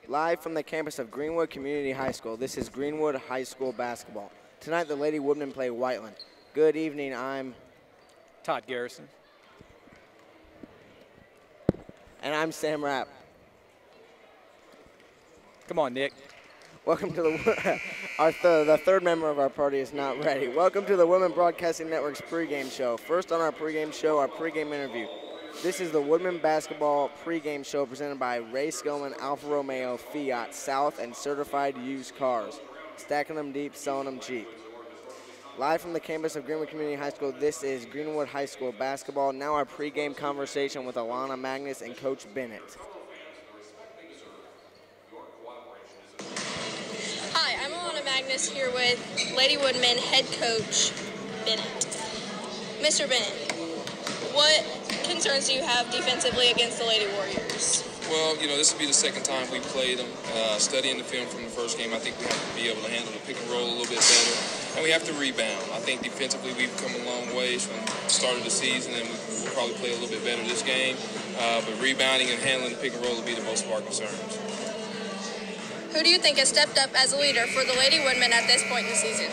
Live from the campus of Greenwood Community High School, this is Greenwood High School basketball. Tonight, the Lady Woodmen play Whiteland. Good evening, I'm Todd Garrison. And I'm Sam Rapp. Come on, Nick. Welcome to the third member of our party is not ready. Welcome to the Women Broadcasting Network's pregame show. First on our pregame show, our pregame interview. This is the Woodmen Basketball pregame show presented by Ray Skillman, Alfa Romeo, Fiat, South, and Certified Used Cars. Stacking them deep, selling them cheap. Live from the campus of Greenwood Community High School, this is Greenwood High School basketball. Now our pregame conversation with Alana Magnus and Coach Bennett. Hi, I'm Alana Magnus here with Lady Woodmen head coach Bennett. Mr. Bennett, what concerns do you have defensively against the Lady Warriors? Well, you know, this will be the second time we played them. Studying the film from the first game, I think we have to be able to handle the pick and roll a little bit better. And we have to rebound. I think defensively we've come a long ways from the start of the season, and we'll probably play a little bit better this game. But rebounding and handling the pick and roll will be the most of our concerns. Who do you think has stepped up as a leader for the Lady Woodmen at this point in the season?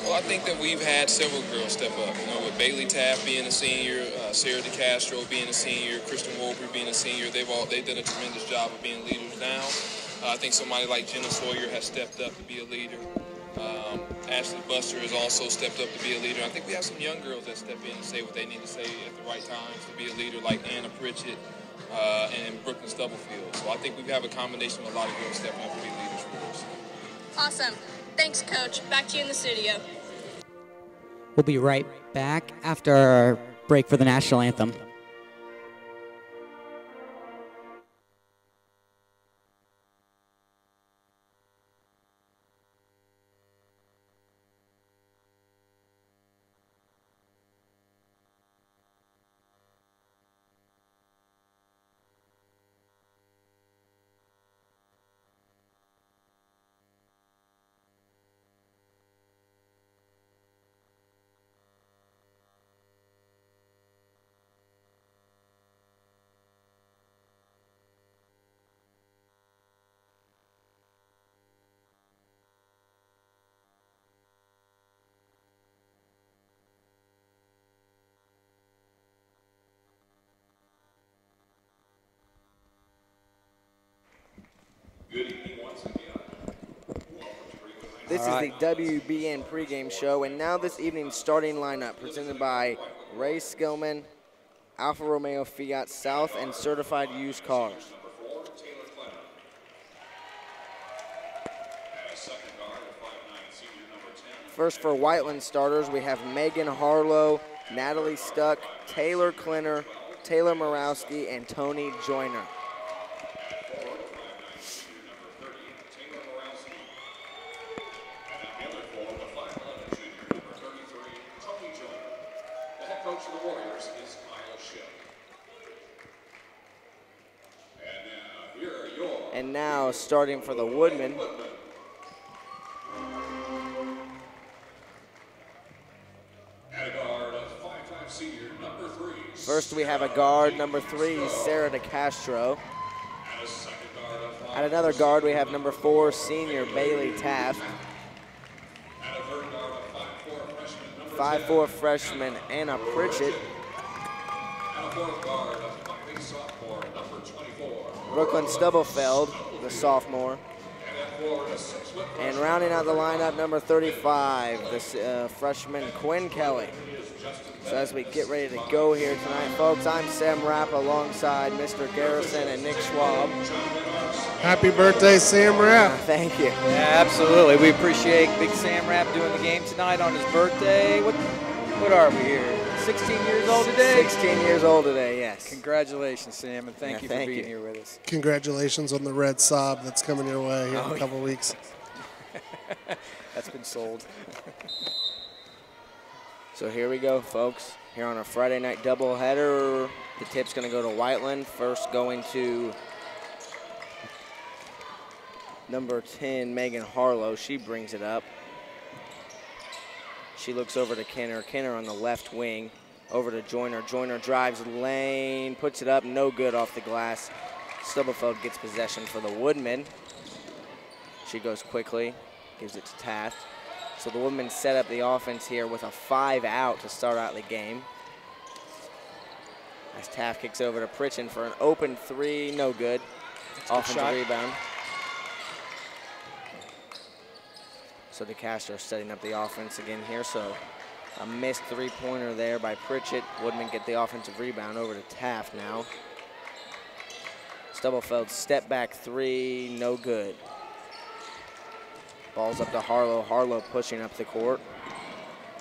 Well, I think that we've had several girls step up. You know, with Bailey Taft being a senior, Sarah DeCastro being a senior, Kristen Wolper being a senior, they've done a tremendous job of being leaders now. I think somebody like Jenna Sawyer has stepped up to be a leader. Ashley Buster has also stepped up to be a leader. I think we have some young girls that step in and say what they need to say at the right times to be a leader, like Anna Pritchett and Brooklyn Stubblefield. So I think we have a combination of a lot of girls stepping up to be leaders for us. Awesome. Thanks, Coach. Back to you in the studio. We'll be right back after our break for the national anthem. This is the WBN pregame show, and now this evening's starting lineup presented by Ray Skillman, Alfa Romeo, Fiat, South, and Certified Used Cars. First for Whiteland starters, we have Megan Harlow, Natalie Stuck, Taylor Klinner, Taylor Morowski, and Tony Joyner. And now, starting for the Woodmen, first we have a guard, number 3, Sarah DeCastro. At another guard, we have number 4, senior Bailey Taft. 5'4" freshman Anna Pritchett. Brooklyn Stubblefield, the sophomore. And rounding out the lineup, number 35, the freshman Quinn Kelly. So as we get ready to go here tonight, folks, I'm Sam Rapp alongside Mr. Garrison and Nick Schwab. Happy birthday, Sam Rapp. Thank you. Yeah, absolutely. We appreciate Big Sam Rapp doing the game tonight on his birthday. What are we here? 16 years old today? 16 years old today, yes. Congratulations, Sam, and thank you for being here with us. Congratulations on the red sob that's coming your way here in a couple weeks. That's been sold. So here we go, folks. Here on a Friday night doubleheader, the tip's going to go to Whiteland. First going to number 10, Megan Harlow. She brings it up. She looks over to Kenner. Kenner on the left wing. Over to Joyner. Joyner drives lane, puts it up, no good off the glass. Stubblefield gets possession for the Woodmen. She goes quickly, gives it to Taft. So the Woodmen set up the offense here with a 5 out to start out the game. As Taft kicks over to Pritchin for an open 3, no good. Offensive rebound. So DeCastro setting up the offense again here. So a missed 3-pointer there by Pritchett. Woodmen get the offensive rebound over to Taft now. Stubblefield step back 3, no good. Ball's up to Harlow. Harlow pushing up the court.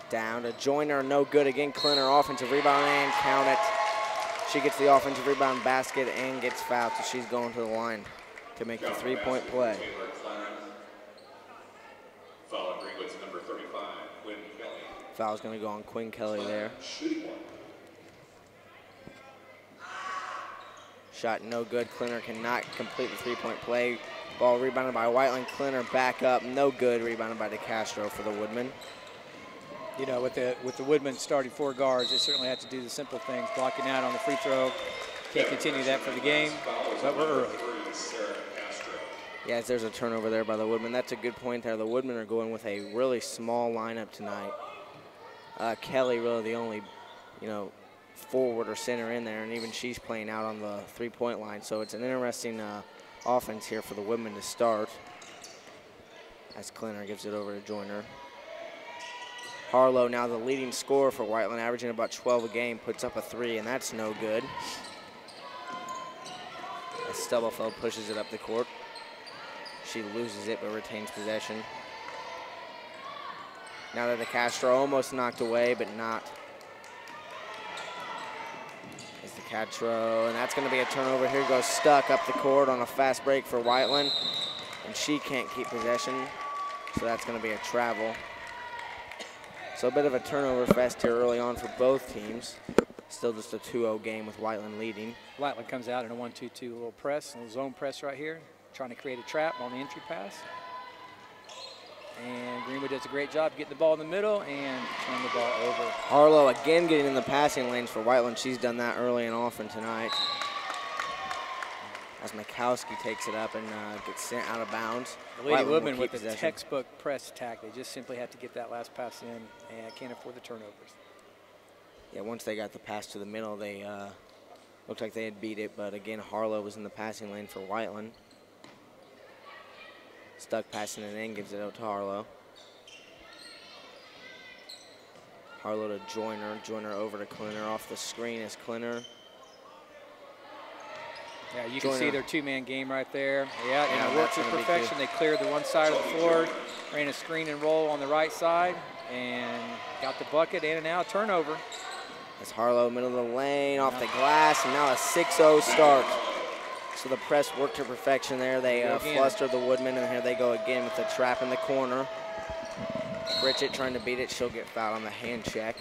Down to Joyner, no good again. Klinner offensive rebound and count it. She gets the offensive rebound basket and gets fouled, so she's going to the line to make the 3-point play. Foul's going to go on Quinn Kelly there. Shot no good. Klinner cannot complete the 3-point play. Ball rebounded by Whiteland. Klinner back up, no good. Rebounded by DeCastro for the Woodmen. You know, with the Woodmen starting 4 guards, they certainly have to do the simple things. Blocking out on the free throw. Can't continue that for the game, but we're early. Yes, there's a turnover there by the Woodmen. That's a good point there. The Woodmen are going with a really small lineup tonight. Kelly really the only, forward or center in there, and even she's playing out on the 3-point line. So it's an interesting offense here for the Woodmen to start. As Klinner gives it over to Joyner. Harlow now the leading scorer for Whiteland, averaging about 12 a game, puts up a 3, and that's no good. As Stubblefield pushes it up the court. She loses it but retains possession. Now that DeCastro almost knocked away, but not. Is DeCastro, and that's going to be a turnover. Here goes Stuck up the court on a fast break for Whiteland, and she can't keep possession, so that's going to be a travel. So a bit of a turnover fest here early on for both teams. Still just a 2-0 game with Whiteland leading. Whiteland comes out in a 1-2-2 little press, a little zone press right here, trying to create a trap on the entry pass. And Greenwood does a great job getting the ball in the middle and turn the ball over. Harlow again getting in the passing lanes for Whiteland. She's done that early and often tonight. As Mikowski takes it up and gets sent out of bounds. The Lady Woodmen with the textbook press attack. They just simply have to get that last pass in and can't afford the turnovers. Yeah, once they got the pass to the middle, they looked like they had beat it, but again, Harlow was in the passing lane for Whiteland. Stuck passing it in, gives it out to Harlow. Harlow to Joyner. Joyner over to Klinner. Off the screen is Klinner. Yeah, you can see their 2-man game right there. Yeah, and it worked to perfection. They cleared the one side of the floor, ran a screen and roll on the right side, and got the bucket in and out. Turnover. As Harlow, middle of the lane, off the glass, and now a 6-0 start. So the press worked to perfection there. They flustered the Woodmen, and here they go again with the trap in the corner. Pritchett trying to beat it. She'll get fouled on the hand check.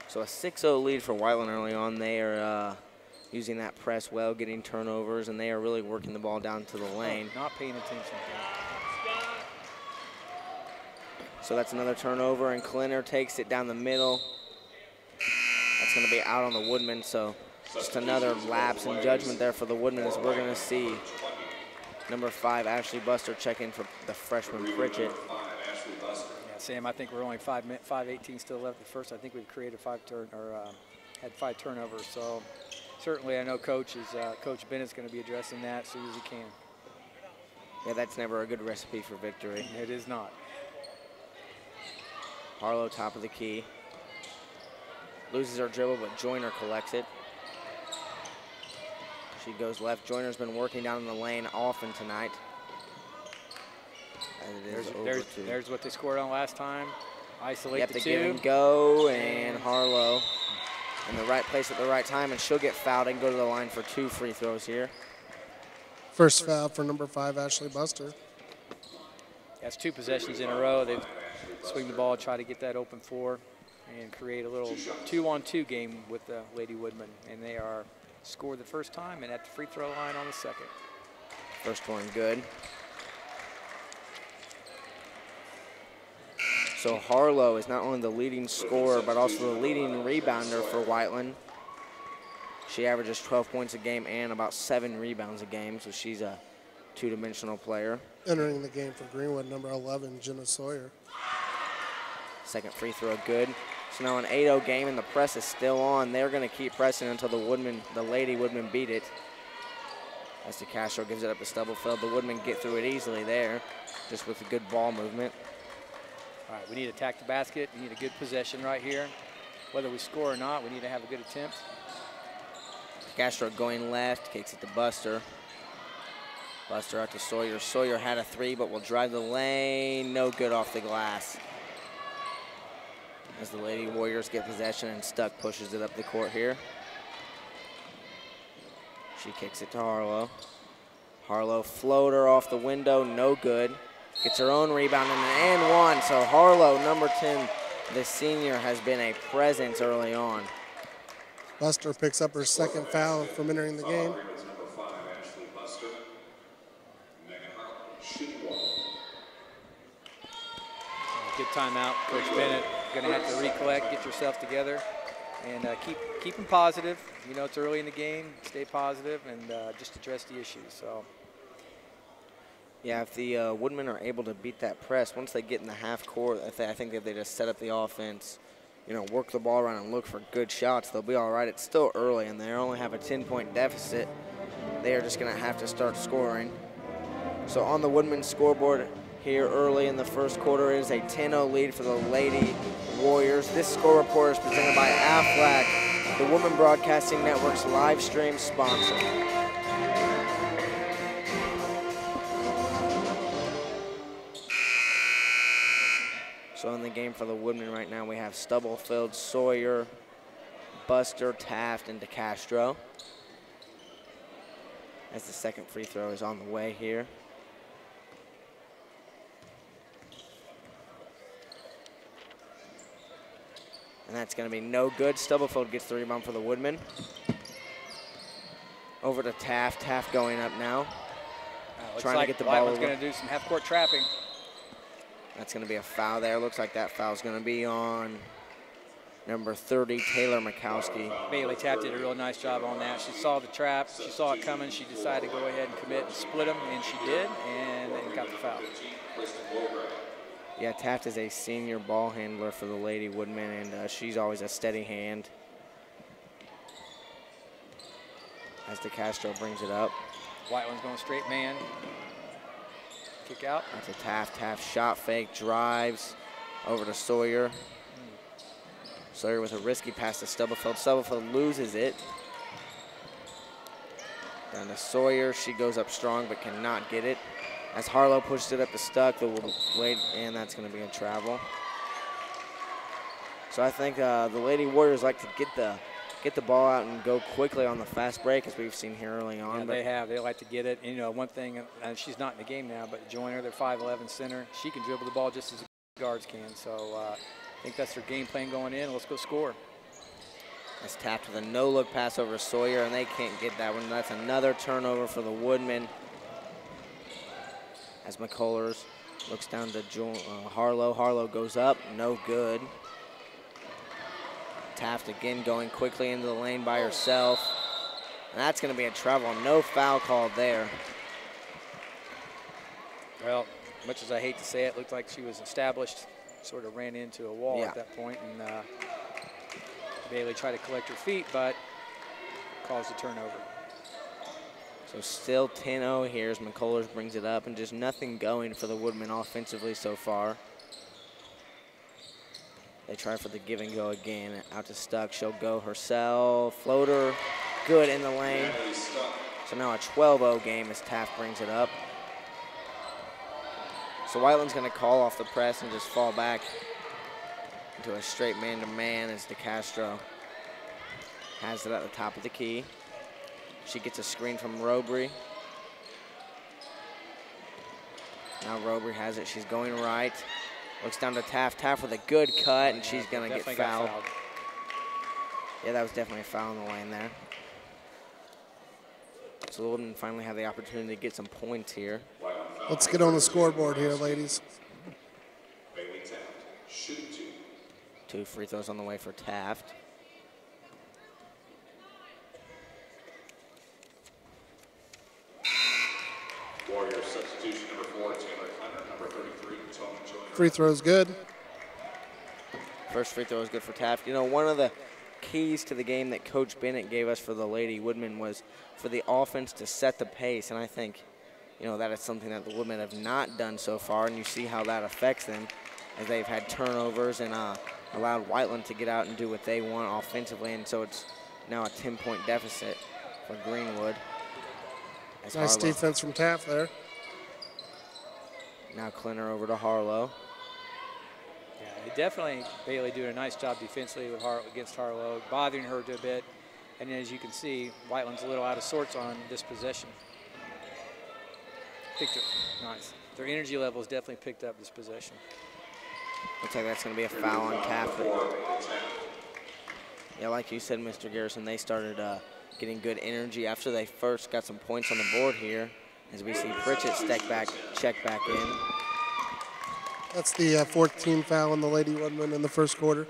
So a 6-0 lead for Whiteland early on. They are using that press well, getting turnovers, and they are really working the ball down to the lane. Not paying attention. So that's another turnover, and Klinner takes it down the middle. That's going to be out on the Woodmen, so just another lapse in judgment there for the Woodmen, as we're going to see number 5, Ashley Buster, check in for the freshman Pritchett. Yeah, Sam, I think we're only 5:18 still left at first. I think we've created had 5 turnovers. So certainly I know Coach Bennett's going to be addressing that as soon as he can. Yeah, that's never a good recipe for victory. It is not. Harlow top of the key. Loses her dribble, but Joyner collects it. She goes left. Joyner's been working down in the lane often tonight. There's what they scored on last time. Isolate the 2. Give and go, and Harlow in the right place at the right time, and she'll get fouled and go to the line for 2 free throws here. First foul for number 5, Ashley Buster. That's 2 possessions in a row. They've swing the ball, try to get that open floor, and create a little 2-on-2 game with the Lady Woodmen. And they are scored the first time and at the free throw line on the second. First one good. So Harlow is not only the leading scorer, but also the leading rebounder for Whiteland. She averages 12 points a game and about 7 rebounds a game, so she's a two-dimensional player. Entering the game for Greenwood, number 11, Jenna Sawyer. Second free throw good. So now an 8-0 game, and the press is still on. They're going to keep pressing until the Lady Woodmen beat it. As DeCastro gives it up to Stubblefield. The Woodmen get through it easily there, just with a good ball movement. All right, we need to attack the basket. We need a good possession right here. Whether we score or not, we need to have a good attempt. DeCastro going left, kicks it to Buster. Buster out to Sawyer. Sawyer had a 3, but will drive the lane. No good off the glass. As the Lady Warriors get possession, and Stuck pushes it up the court here. She kicks it to Harlow. Harlow floater off the window, no good. Gets her own rebound and one. So Harlow, number 10, the senior, has been a presence early on. Buster picks up her second foul from entering the game. Good timeout, Coach Bennett. Going to have to recollect, get yourself together, and keep them positive. You know, it's early in the game. Stay positive and just address the issues. So. Yeah, if the Woodmen are able to beat that press, once they get in the half court, I think if they just set up the offense, you know, work the ball around and look for good shots, they'll be all right. It's still early, and they only have a 10-point deficit. They are just going to have to start scoring. So on the Woodmen scoreboard here early in the first quarter is a 10-0 lead for the Lady Warriors. This score report is presented by Aflac, the Women Broadcasting Network's live stream sponsor. So in the game for the Woodmen right now, we have Stubblefield, Sawyer, Buster, Taft, and DeCastro. As the second free throw is on the way here. And that's going to be no good. Stubblefield gets the rebound for the Woodmen. Over to Taft. Taft going up now. Trying to get the ball over. Whiteland's going to do some half-court trapping. That's going to be a foul there. Looks like that foul's going to be on number 30, Taylor Mikowski. Bailey Taft did a real nice job on that. She saw the trap. She saw it coming. She decided to go ahead and commit and split them, and she did, and then got the foul. Yeah, Taft is a senior ball handler for the Lady Woodmen, and she's always a steady hand. As DeCastro brings it up. Whiteland's going straight man. Kick out. That's a Taft. Taft shot fake, drives over to Sawyer. Sawyer with a risky pass to Stubblefield. Stubblefield loses it. Down to Sawyer. She goes up strong but cannot get it. As Harlow pushes it up to Stuck, the wait, and that's going to be a travel. So I think the Lady Warriors like to get the ball out and go quickly on the fast break, as we've seen here early on. Yeah, they have. They like to get it. And, you know, one thing, she's not in the game now, but Joyner, their 5'11" center, she can dribble the ball just as the guards can. So I think that's their game plan going in. Let's go score. That's Tapped with a no-look pass over to Sawyer, and they can't get that one. That's another turnover for the Woodmen. As McCullers looks down to Harlow. Harlow goes up, no good. Taft again going quickly into the lane by herself. And that's going to be a travel. No foul called there. Well, much as I hate to say it, looked like she was established, sort of ran into a wall at that point, and Bailey tried to collect her feet, but caused a turnover. So still 10-0 here as McCullers brings it up, and just nothing going for the Woodmen offensively so far. They try for the give and go again. Out to Stuck. She'll go herself. Floater. Good in the lane. So now a 12-0 game as Taft brings it up. So Whiteland's going to call off the press and just fall back into a straight man-to-man as DeCastro has it at the top of the key. She gets a screen from Robry. Now Robry has it. She's going right. Looks down to Taft. Taft with a good cut, and she's going to get fouled. Yeah, that was definitely a foul in the lane there. So the Woodmen finally have the opportunity to get some points here. Let's get on the scoreboard here, ladies. 2 free throws on the way for Taft. Warriors substitution number 4, Taylor Connor, number 33, Tony Joyner. Free throw's good. First free throw is good for Taft. You know, one of the keys to the game that Coach Bennett gave us for the Lady Woodmen was for the offense to set the pace, and I think, you know, that is something that the Woodmen have not done so far, and you see how that affects them as they've had turnovers and allowed Whiteland to get out and do what they want offensively, and so it's now a 10-point deficit for Greenwood. Nice defense from Taft there. Now Clinner over to Harlow. Yeah, they definitely, Bailey doing a nice job defensively with against Harlow, bothering her a bit. And as you can see, Whiteland's a little out of sorts on this possession. Nice. Their energy level has definitely picked up this possession. Looks like that's going to be a foul on Taft. Yeah, like you said, Mr. Garrison, they started getting good energy after they first got some points on the board here, as we see Pritchett check back in. That's the 14th foul on the Lady Woodmen in the first quarter.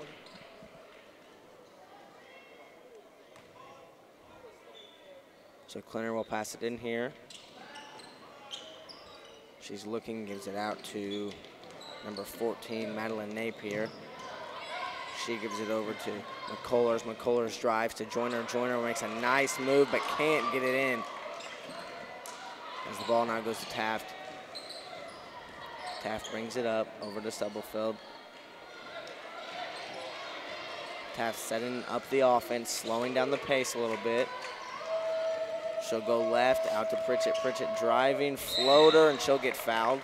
So Clinner will pass it in here. She's looking, gives it out to number 14, Madeline Napier. She gives it over to McCullers. McCullers drives to Joyner. Joyner makes a nice move but can't get it in. As the ball now goes to Taft. Taft brings it up over to Stubblefield. Taft setting up the offense, slowing down the pace a little bit. She'll go left, out to Pritchett. Pritchett driving, floater, and she'll get fouled.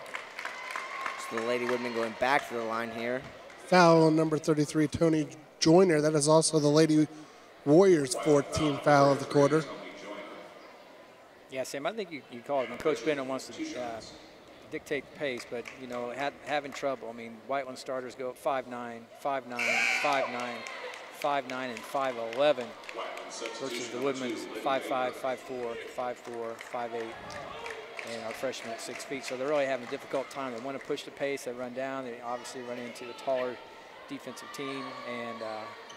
So the Lady Woodmen going back to the line here. Foul on number 33, Tony Joyner. That is also the Lady Warriors' 14th foul of the quarter. Yeah, Sam, I think you call it when Coach Bennett wants to dictate the pace, but, you know, having trouble. I mean, Whiteland starters go up 5'9", 5'9", 5'9", 5'9", and 5'11", versus the Woodmen's 5'5", 5'4", 5'4", 5'8", and our freshmen at 6 feet. So they're really having a difficult time. They want to push the pace. They run down. They obviously run into a taller defensive team, and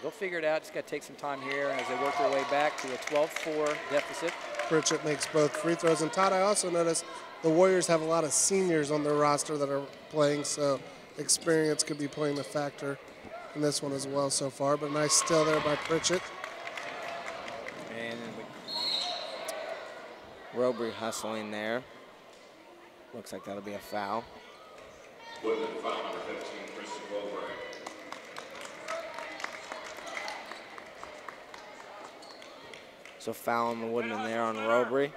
they'll figure it out. Just got to take some time here as they work their way back to a 12-4 deficit. Pritchett makes both free throws. And Todd, I also noticed the Warriors have a lot of seniors on their roster that are playing, so experience could be playing a factor in this one as well so far. But nice steal there by Pritchett. And Robry hustling there. Looks like that'll be a foul. Woodman foul number 15, Kristen Wilbur. So foul on the Woodman there on Robry.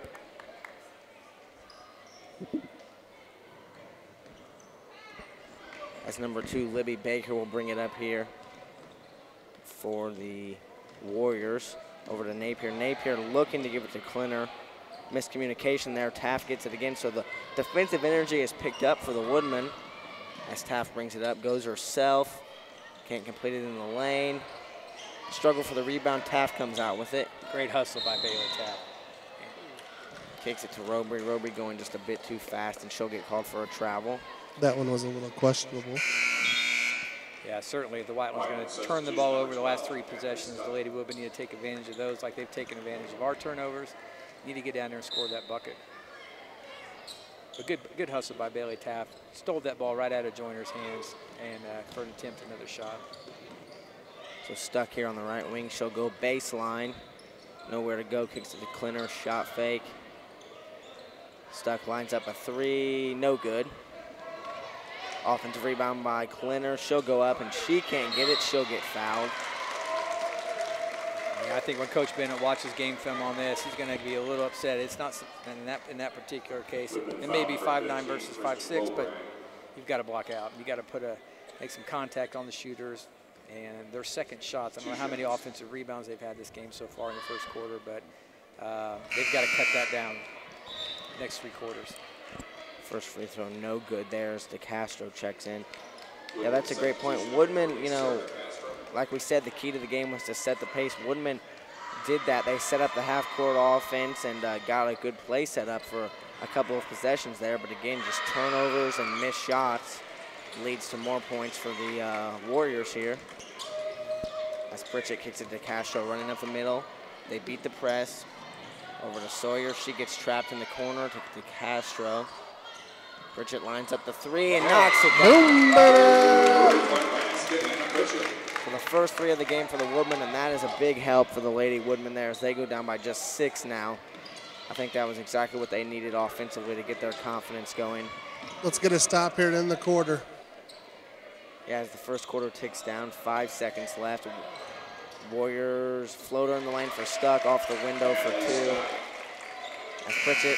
As number 2, Libby Baker will bring it up here for the Warriors. Over to Napier. Napier looking to give it to Clinner. Miscommunication there. Taft gets it again. So the defensive energy is picked up for the Woodmen. As Taft brings it up, goes herself. Can't complete it in the lane. Struggle for the rebound. Taft comes out with it. great hustle by Bailey Taft. Kicks it to Robry. Robry going just a bit too fast, and she'll get called for a travel. That one was a little questionable. Yeah, certainly the Whiteland's going to turn the ball over the last 3 possessions. The Lady Woodmen need to take advantage of those like they've taken advantage of our turnovers. Need to get down there and score that bucket. But good hustle by Bailey Taft. Stole that ball right out of Joyner's hands and for an attempt another shot. So stuck here on the right wing. She'll go baseline. Nowhere to go. Kicks it to Clinner. Shot fake. Stuck lines up a 3. No good. Offensive rebound by Clinner. She'll go up, and she can't get it. She'll get fouled. Yeah, I think when Coach Bennett watches game film on this, he's going to be a little upset. It's not in that particular case. It may be 5'9" versus 5'6", but you've got to block out. You got to make some contact on the shooters, and their second shots. I don't know how many offensive rebounds they've had this game so far in the first quarter, but they've got to cut that down next 3 quarters. First free throw, no good there as DeCastro checks in. Yeah, that's a great point. Woodman, you know, like we said, the key to the game was to set the pace. Woodman did that. They set up the half-court offense and got a good play set up for a couple of possessions there. But again, just turnovers and missed shots leads to more points for the Warriors here. As Pritchett kicks it to Castro, running up the middle. They beat the press. Over to Sawyer. She gets trapped in the corner to Castro. Pritchett lines up the three and knocks it down. So the first three of the game for the Woodmen, and that is a big help for the Lady Woodmen there as they go down by just 6 now. I think that was exactly what they needed offensively to get their confidence going. Let's get a stop here to end the quarter. Yeah, as the first quarter ticks down, 5 seconds left. Warriors floater in the lane for Stuck, off the window for 2. As Pritchett.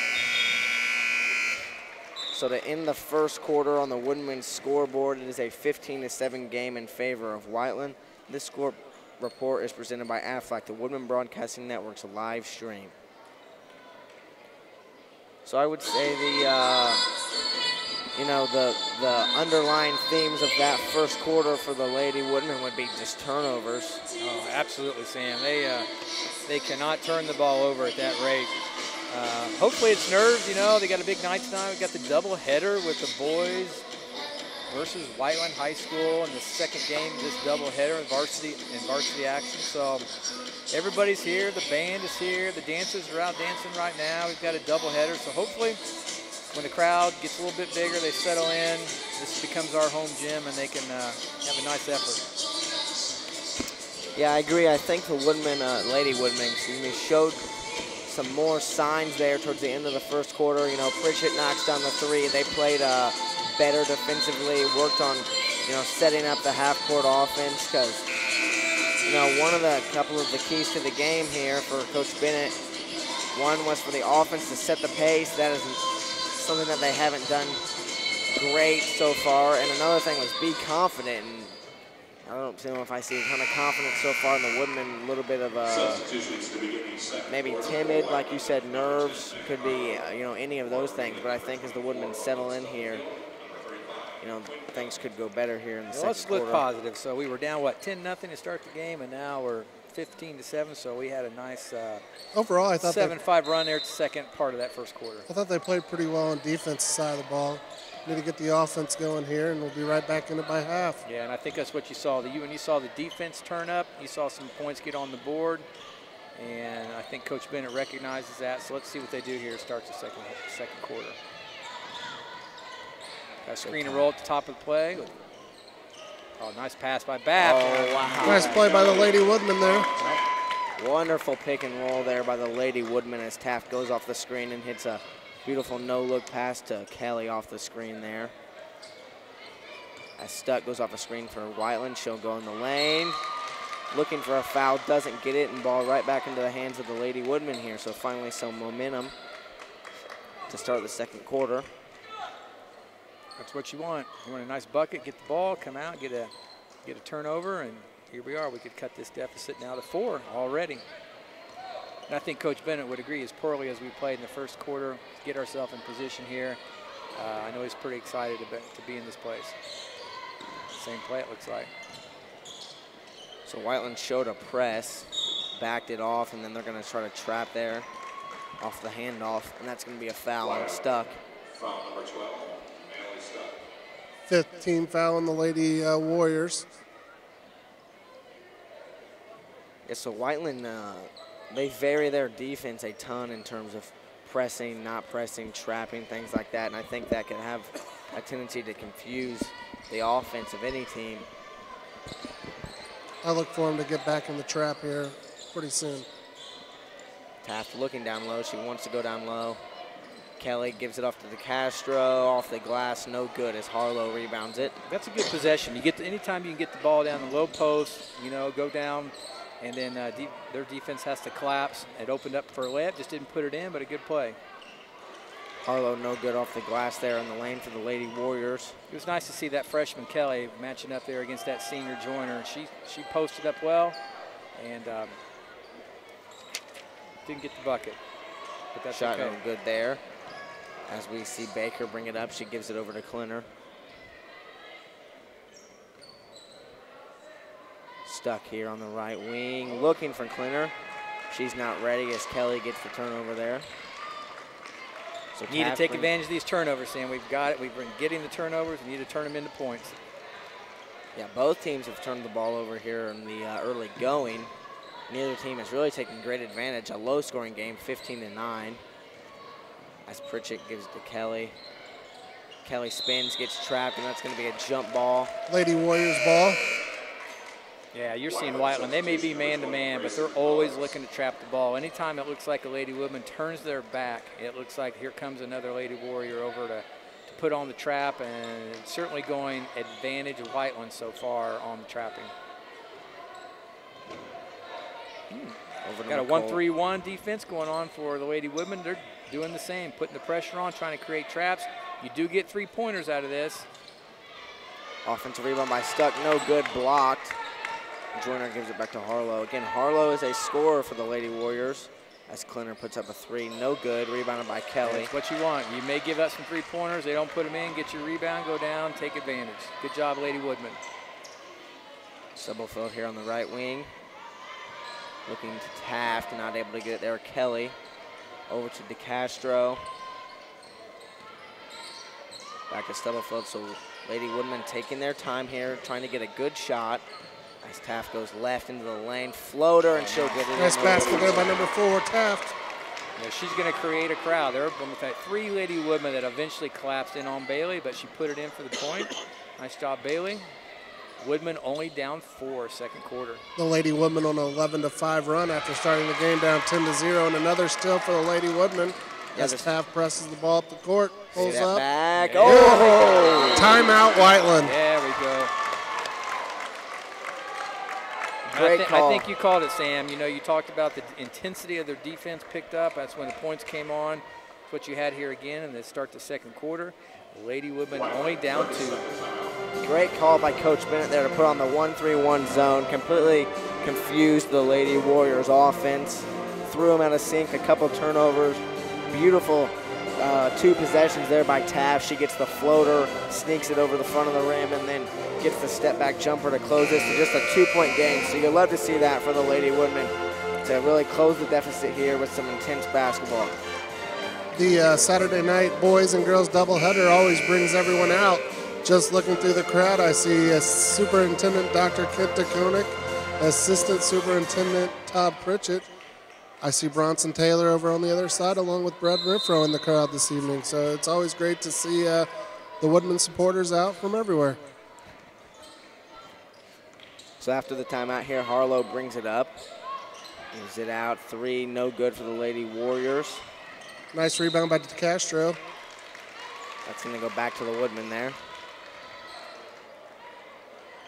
So to end the first quarter on the Woodmen's scoreboard, it is a 15-7 game in favor of Whiteland. This score report is presented by Aflac, the Woodmen Broadcasting Network's live stream. So I would say the underlying themes of that first quarter for the Lady Woodmen would be just turnovers. Oh, absolutely, Sam. They cannot turn the ball over at that rate. Hopefully it's nerves, you know. They got a big night tonight. We got the double header with the boys versus Whiteland High School in the second game of this double header in varsity action. So everybody's here. The band is here. The dancers are out dancing right now. We've got a double header. So hopefully when the crowd gets a little bit bigger, they settle in. This becomes our home gym, and they can have a nice effort. Yeah, I agree. I think the Lady Woodmen, showed some more signs there towards the end of the first quarter. You know, Pritchett knocks down the 3. They played better defensively, worked on, setting up the half-court offense because, couple of the keys to the game here for Coach Bennett, one was for the offense to set the pace. That is something that they haven't done great so far. And another thing was be confident. And I don't know if I see a ton of confidence so far in the Woodmen. A little bit of maybe timid, like you said, nerves. Could be, any of those things. But I think as the Woodmen settle in here, things could go better here in the second quarter. Let's look positive. So we were down, 10-0 to start the game, and now we're 15-7. So we had a nice overall, I thought 7-5 run there at the second part of that first quarter. I thought they played pretty well on defense side of the ball. Need to get the offense going here, and we'll be right back in it by half. Yeah, and I think that's what you saw. When you saw the defense turn up, you saw some points get on the board, and I think Coach Bennett recognizes that. So let's see what they do here to start the second quarter. Got a screen and roll at the top of the play. Oh, nice pass by Babb. Oh, wow. Nice play by the Lady Woodmen there. Wonderful pick and roll there by the Lady Woodmen as Taft goes off the screen and hits a beautiful no-look pass to Kelly off the screen there. As Stuck goes off the screen for Whiteland, she'll go in the lane. Looking for a foul, doesn't get it, and ball right back into the hands of the Lady Woodmen here. So finally some momentum to start the second quarter. That's what you want. You want a nice bucket, get the ball, come out, get a turnover, and here we are. We could cut this deficit now to 4 already. And I think Coach Bennett would agree, as poorly as we played in the first quarter, to get ourselves in position here. I know he's pretty excited to be in this place. Same play, it looks like. So Whiteland showed a press, backed it off, and then they're going to try to trap there off the handoff, and that's going to be a foul on Stuck. Foul number 12, Manley Stuck. 5th team foul on the Lady Warriors. Yeah, so Whiteland, they vary their defense a ton in terms of pressing, not pressing, trapping, things like that. And I think that can have a tendency to confuse the offense of any team. I look for him to get back in the trap here pretty soon. Taft looking down low. She wants to go down low. Kelly gives it off to the Castro, off the glass, no good as Harlow rebounds it. That's a good possession. Anytime you can get the ball down the low post, go down, and then their defense has to collapse. It opened up for a layup, just didn't put it in, but a good play. Harlow no good off the glass there in the lane for the Lady Warriors. It was nice to see that freshman Kelly matching up there against that senior Joyner. She posted up well and didn't get the bucket, but that's Shot okay. no good there. As we see Baker bring it up, she gives it over to Clinner. Stuck here on the right wing, looking for Clinner. She's not ready as Kelly gets the turnover there. So Need to take advantage of these turnovers, Sam. We've got it. We've been getting the turnovers. We need to turn them into points. Yeah, both teams have turned the ball over here in the early going. Neither team has really taken great advantage. A low-scoring game, 15-9. As Pritchett gives to Kelly. Kelly spins, gets trapped, and that's going to be a jump ball. Lady Warriors ball. Yeah, you're seeing Whiteland. They may be man-to-man, but they're always looking to trap the ball. Anytime it looks like a Lady Woodman turns their back, it looks like here comes another Lady Warrior over to put on the trap, and it's certainly going advantage of Whiteland so far on the trapping. Got a 1-3-1 defense going on for the Lady Woodmen. They're doing the same, putting the pressure on, trying to create traps. You do get 3-pointers out of this. Offensive rebound by Stuck, no good, blocked. Joyner gives it back to Harlow. Again, Harlow is a scorer for the Lady Warriors as Clinner puts up a 3, no good, rebounded by Kelly. That's what you want. You may give up some 3-pointers. They don't put them in, get your rebound, go down, take advantage. Good job, Lady Woodman. Stubblefield here on the right wing. Looking to Taft, not able to get it there. Kelly over to DeCastro. Back to Stubblefield, so Lady Woodman taking their time here, trying to get a good shot. As Taft goes left into the lane, floater, and she'll get it. Nice basket there by number 4, Taft. Yeah, she's going to create a crowd. There we've had 3 Lady Woodmen that eventually collapsed in on Bailey, but she put it in for the point. Nice job, Bailey. Woodman only down 4 second quarter. The Lady Woodmen on an 11-5 run after starting the game down 10-0, and another steal for the Lady Woodmen. As Taft presses the ball up the court, pulls up. Back. Yeah. Oh! Timeout, Whiteland. There we go. Great call. I think you called it, Sam. You know, you talked about the intensity of their defense picked up. That's when the points came on. That's what you had here again, and they start the second quarter. Lady Woodman only down 2. Great call by Coach Bennett there to put on the 1-3-1 zone. Completely confused the Lady Warriors offense. Threw them out of sync, a couple turnovers. Beautiful 2 possessions there by Taft. She gets the floater, sneaks it over the front of the rim, and then gets the step-back jumper to close this to just a 2-point game. So you'll love to see that for the Lady Woodmen to really close the deficit here with some intense basketball. The Saturday night boys and girls doubleheader always brings everyone out. Just looking through the crowd, I see Superintendent Dr. Kent DeKonig, Assistant Superintendent Todd Pritchett. I see Bronson Taylor over on the other side, along with Brad Riffro in the crowd this evening. So it's always great to see the Woodman supporters out from everywhere. So after the timeout here, Harlow brings it up. Gives it out, 3, no good for the Lady Warriors. Nice rebound by DeCastro. That's going to go back to the Woodmen there.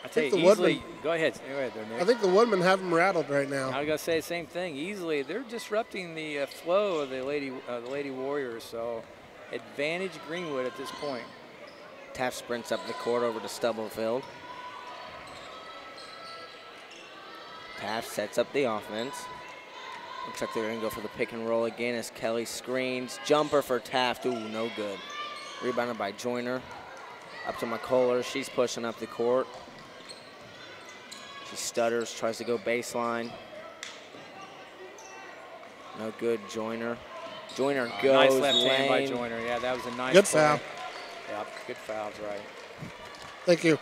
I tell you, the easily, Woodmen, go ahead there, Nick. I think the Woodmen have them rattled right now. I was going to say the same thing. Easily, they're disrupting the flow of the Lady Warriors, so advantage Greenwood at this point. Taft sprints up the court over to Stubblefield. Taft sets up the offense. Looks like they're going to go for the pick and roll again as Kelly screens. Jumper for Taft. Ooh, no good. Rebounded by Joyner. Up to McCullers. She's pushing up the court. She stutters, tries to go baseline. No good, Joyner. Joyner goes nice left lane. hand by Joyner. Yeah, that was a nice Good play. foul. Yeah, good fouls, right. Thank you.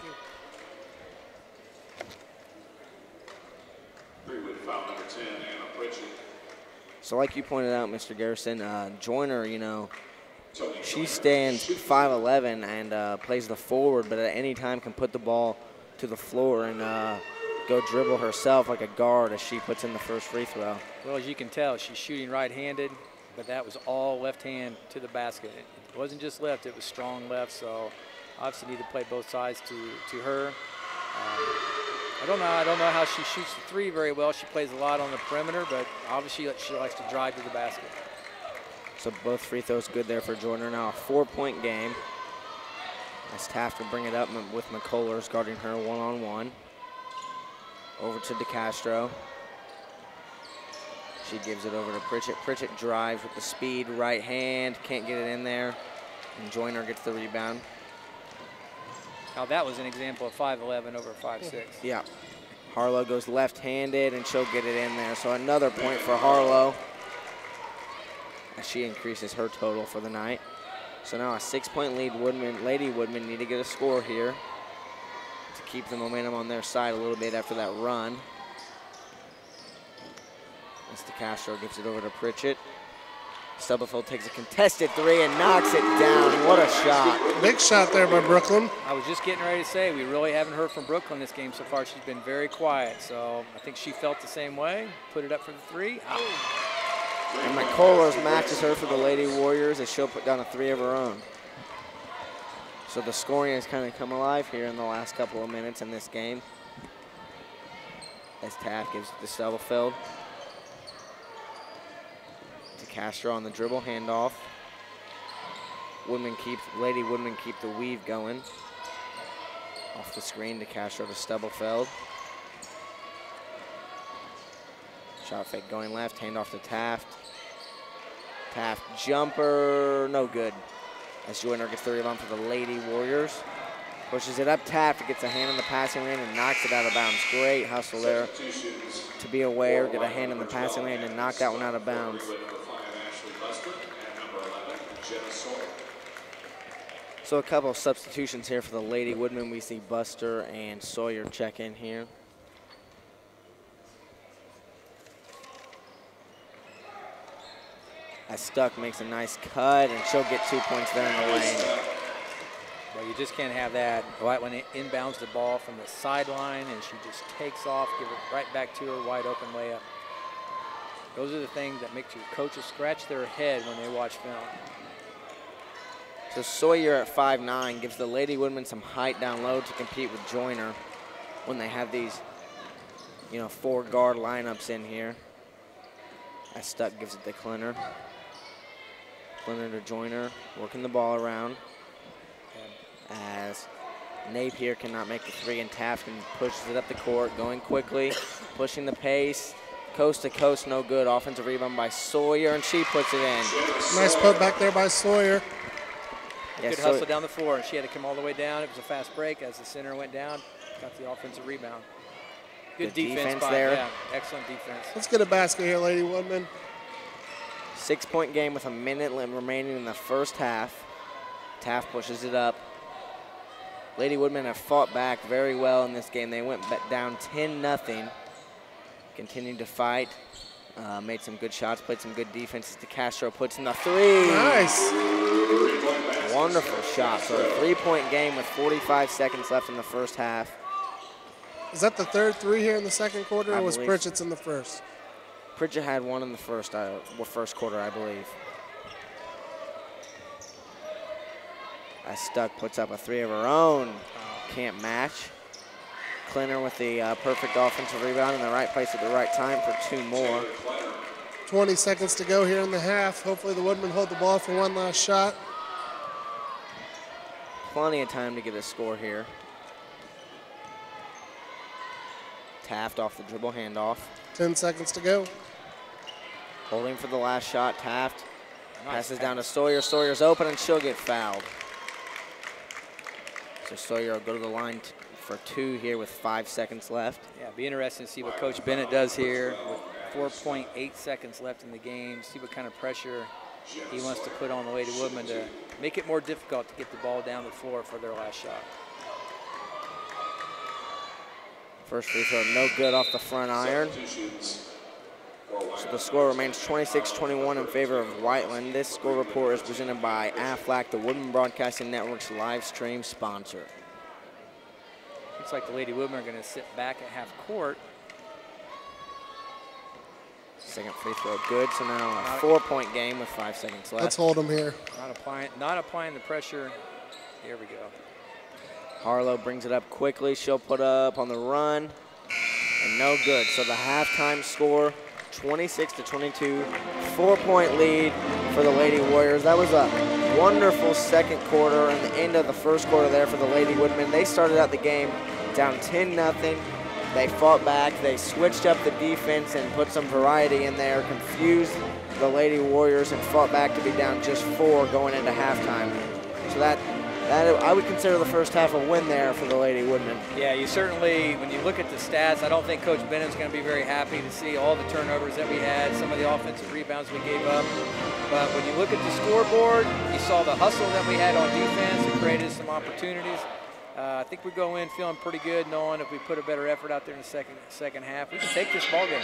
With foul number 10, Anna Pritchett. So like you pointed out, Mr. Garrison, Joyner, you know, she stands 5'11" and plays the forward, but at any time can put the ball to the floor and go dribble herself like a guard as she puts in the first free throw. Well, as you can tell, she's shooting right-handed, but that was all left hand to the basket. It wasn't just left, it was strong left, so obviously need to play both sides to her. I don't know how she shoots the 3 very well. She plays a lot on the perimeter, but obviously she likes to drive to the basket. So both free throws good there for Joyner. Now a 4-point game. As Taft will bring it up with McCullers guarding her one-on-one. Over to DeCastro. She gives it over to Pritchett. Pritchett drives with the speed, right hand, can't get it in there. And Joyner gets the rebound. Now that was an example of 5'11" over 5'6". Yeah. Harlow goes left-handed and she'll get it in there. So another point for Harlow as she increases her total for the night. So now a 6-point lead. Lady Woodman need to get a score here to keep the momentum on their side a little bit after that run. As DeCastro gives it over to Pritchett. Stubblefield takes a contested three and knocks it down. What a shot. Big shot there by Brooklyn. I was just getting ready to say, we really haven't heard from Brooklyn this game so far. She's been very quiet, so I think she felt the same way. Put it up for the three. And McCullers matches her for the Lady Warriors as she'll put down a three of her own. So the scoring has kind of come alive here in the last couple of minutes in this game. As Taft gives it to Stubblefield. Castro on the dribble handoff. Lady Woodman keep the weave going. Off the screen to Castro to Stubblefield. Shot fake going left, handoff to Taft. Taft jumper, no good. As Joyner gets the rebound for the Lady Warriors. Pushes it up, Taft gets a hand in the passing lane and knocks it out of bounds. Great hustle there to be aware, get a hand in the passing lane and knock that one out of bounds. So a couple of substitutions here for the Lady Woodmen. We see Buster and Sawyer check in here. As Stuck makes a nice cut, and she'll get 2 points there in the lane. Well, you just can't have that. Whiteland inbounds the ball from the sideline, and she just takes off, give it right back to her, wide open layup. Those are the things that make your coaches scratch their head when they watch film. So Sawyer at 5'9" gives the Lady Woodmen some height down low to compete with Joyner when they have these, 4-guard lineups in here. As Stuck gives it to Klinner. Klinner to Joyner, working the ball around. As Napier cannot make the three, and Taft pushes it up the court, going quickly, pushing the pace. Coast to coast, no good. Offensive rebound by Sawyer, and she puts it in. Nice put back there by Sawyer. Good hustle down the floor. She had to come all the way down. It was a fast break as the center went down. Got the offensive rebound. Good defense there. Yeah, excellent defense. Let's get a basket here, Lady Woodman. 6-point game with a minute remaining in the first half. Taft pushes it up. Lady Woodmen have fought back very well in this game. They went down 10-0. Continued to fight. Made some good shots, played some good defenses. DeCastro puts in the three. Nice. Wonderful shot. So a 3-point game with 45 seconds left in the first half. Is that the third three here in the second quarter, or was Pritchett's in the first? Pritchett had one in the first quarter, I believe. As Stuck puts up a three of her own. Can't match. Klinner with the perfect offensive rebound in the right place at the right time for two more. 20 seconds to go here in the half. Hopefully the Woodmen hold the ball for one last shot. Plenty of time to get a score here. Taft off the dribble handoff. 10 seconds to go. Holding for the last shot, Taft. Passes down to Sawyer. Sawyer's open and she'll get fouled. So Sawyer will go to the line for two here with 5 seconds left. Yeah, be interesting to see what Coach Bennett does here with 4.8 seconds left in the game. See what kind of pressure he wants to put on the Lady Woodmen to make it more difficult to get the ball down the floor for their last shot. First free throw, no good off the front iron. So the score remains 26-21 in favor of Whiteland. This score report is presented by Aflac, the Woodmen Broadcasting Network's live stream sponsor. Looks like the Lady Woodmen are going to sit back at half court. Second free throw good, so now a 4-point game with 5 seconds left. Let's hold them here. Not applying the pressure. Here we go. Harlow brings it up quickly. She'll put up on the run, and no good. So the halftime score, 26-22, 4-point lead for the Lady Warriors. That was a wonderful second quarter and the end of the first quarter there for the Lady Woodmen. They started out the game down 10-0. They fought back. They switched up the defense and put some variety in there, confused the Lady Warriors, and fought back to be down just 4 going into halftime. So that I would consider the first half a win there for the Lady Woodmen. Yeah, you certainly, when you look at the stats, I don't think Coach Bennett's going to be very happy to see all the turnovers that we had, some of the offensive rebounds we gave up. But when you look at the scoreboard, you saw the hustle that we had on defense. It created some opportunities. I think we go in feeling pretty good, knowing if we put a better effort out there in the second half, we can take this ball game.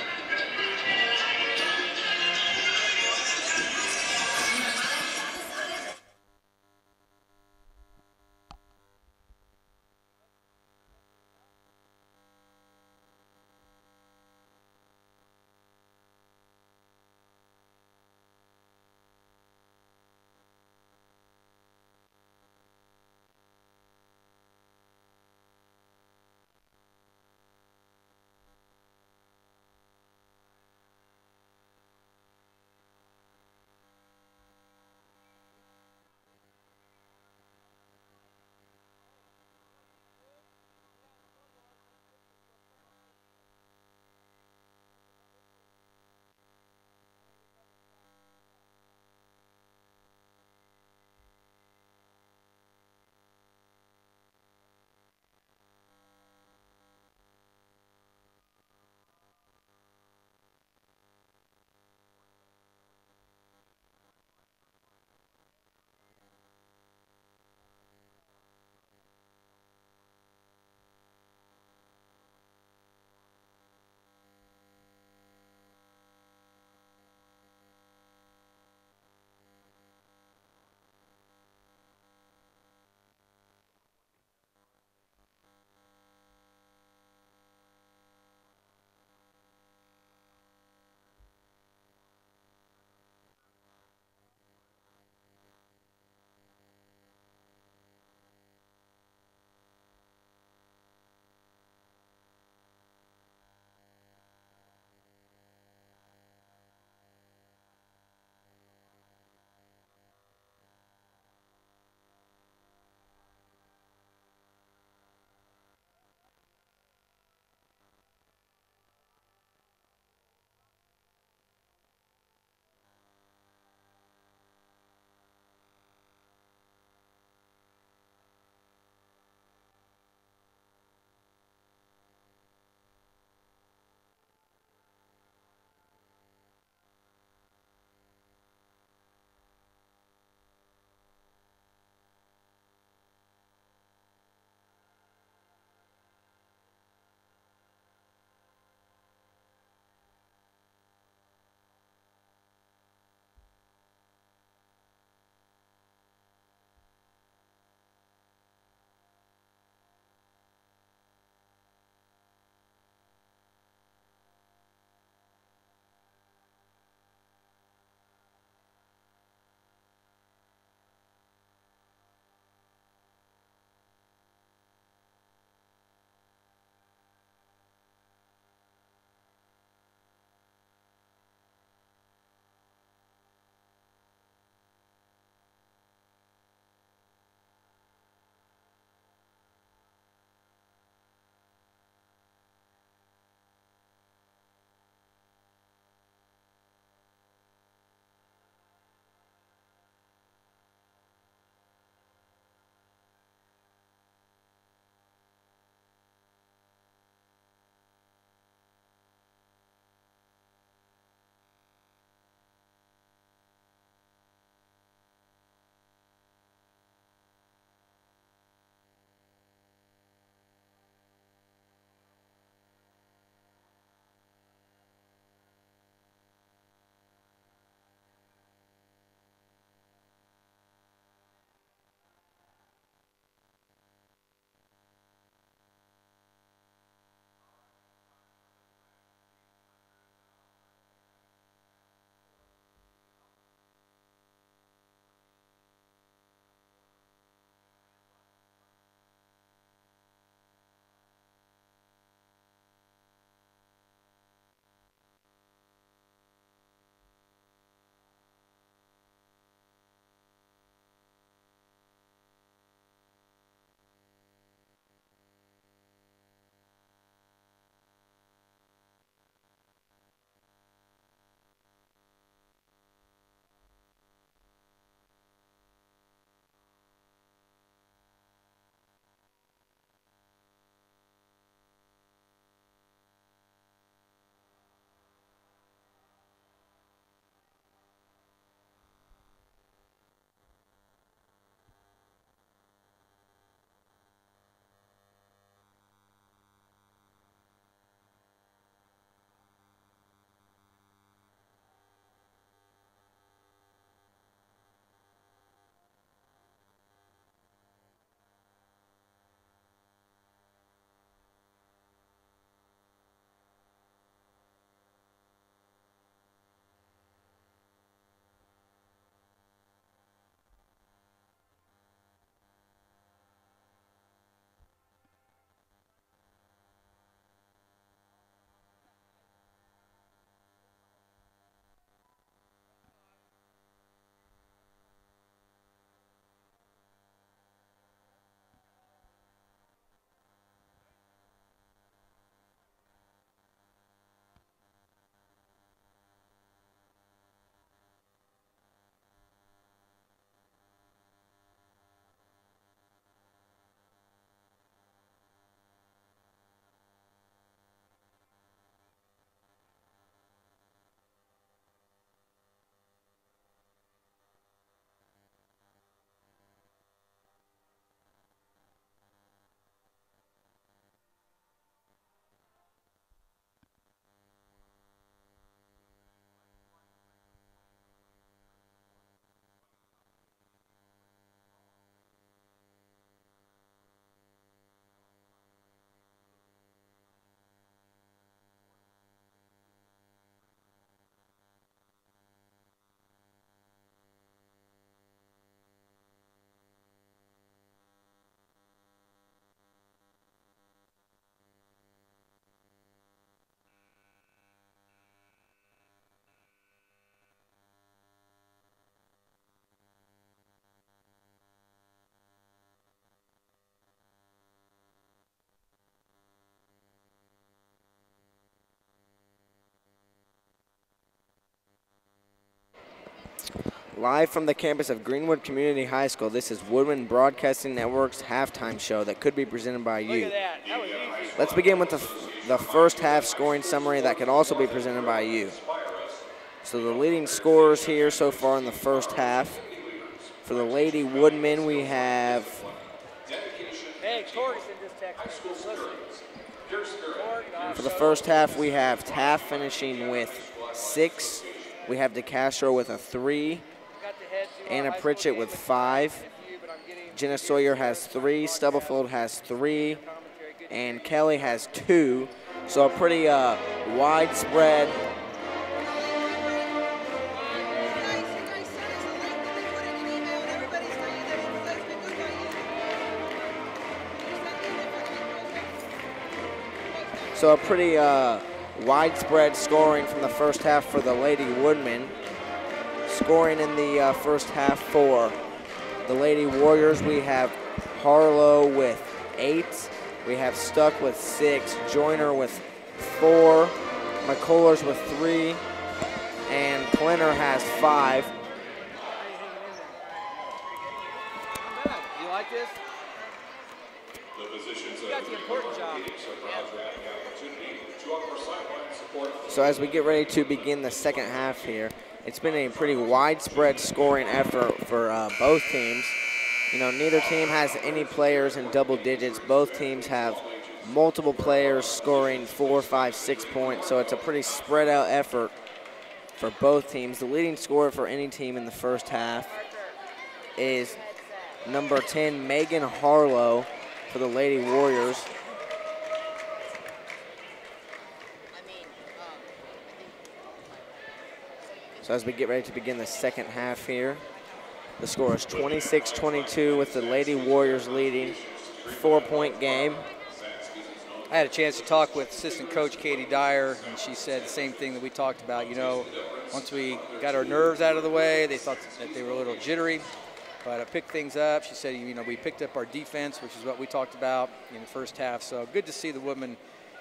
Live from the campus of Greenwood Community High School, this is Woodman Broadcasting Network's halftime show that could be presented by you. Let's begin with the first half scoring summary that could also be presented by you. So the leading scorers here so far in the first half. For the Lady Woodmen, we have... Hey, Torgerson just texted me. Listen. For the first half, we have Taft finishing with 6. We have DeCastro with a 3. Anna Pritchett with 5. Jenna Sawyer has 3. Stubblefield has 3. And Kelly has 2. So a pretty widespread. So a pretty widespread scoring from the first half for the Lady Woodmen. Scoring in the first half for the Lady Warriors, we have Harlow with 8. We have Stuck with 6. Joyner with 4. McCullers with 3. And Plinner has 5. You like this? You got the important job. So as we get ready to begin the second half here, it's been a pretty widespread scoring effort for both teams. You know, neither team has any players in double digits. Both teams have multiple players scoring 4, 5, 6 points. So it's a pretty spread out effort for both teams. The leading scorer for any team in the first half is number 10, Megan Harlow, for the Lady Warriors. So as we get ready to begin the second half here, the score is 26-22 with the Lady Warriors leading. 4-point game. I had a chance to talk with assistant coach Katie Dyer, and she said the same thing that we talked about. You know, once we got our nerves out of the way, they thought that they were a little jittery. But I picked things up. She said, you know, we picked up our defense, which is what we talked about in the first half. So good to see the women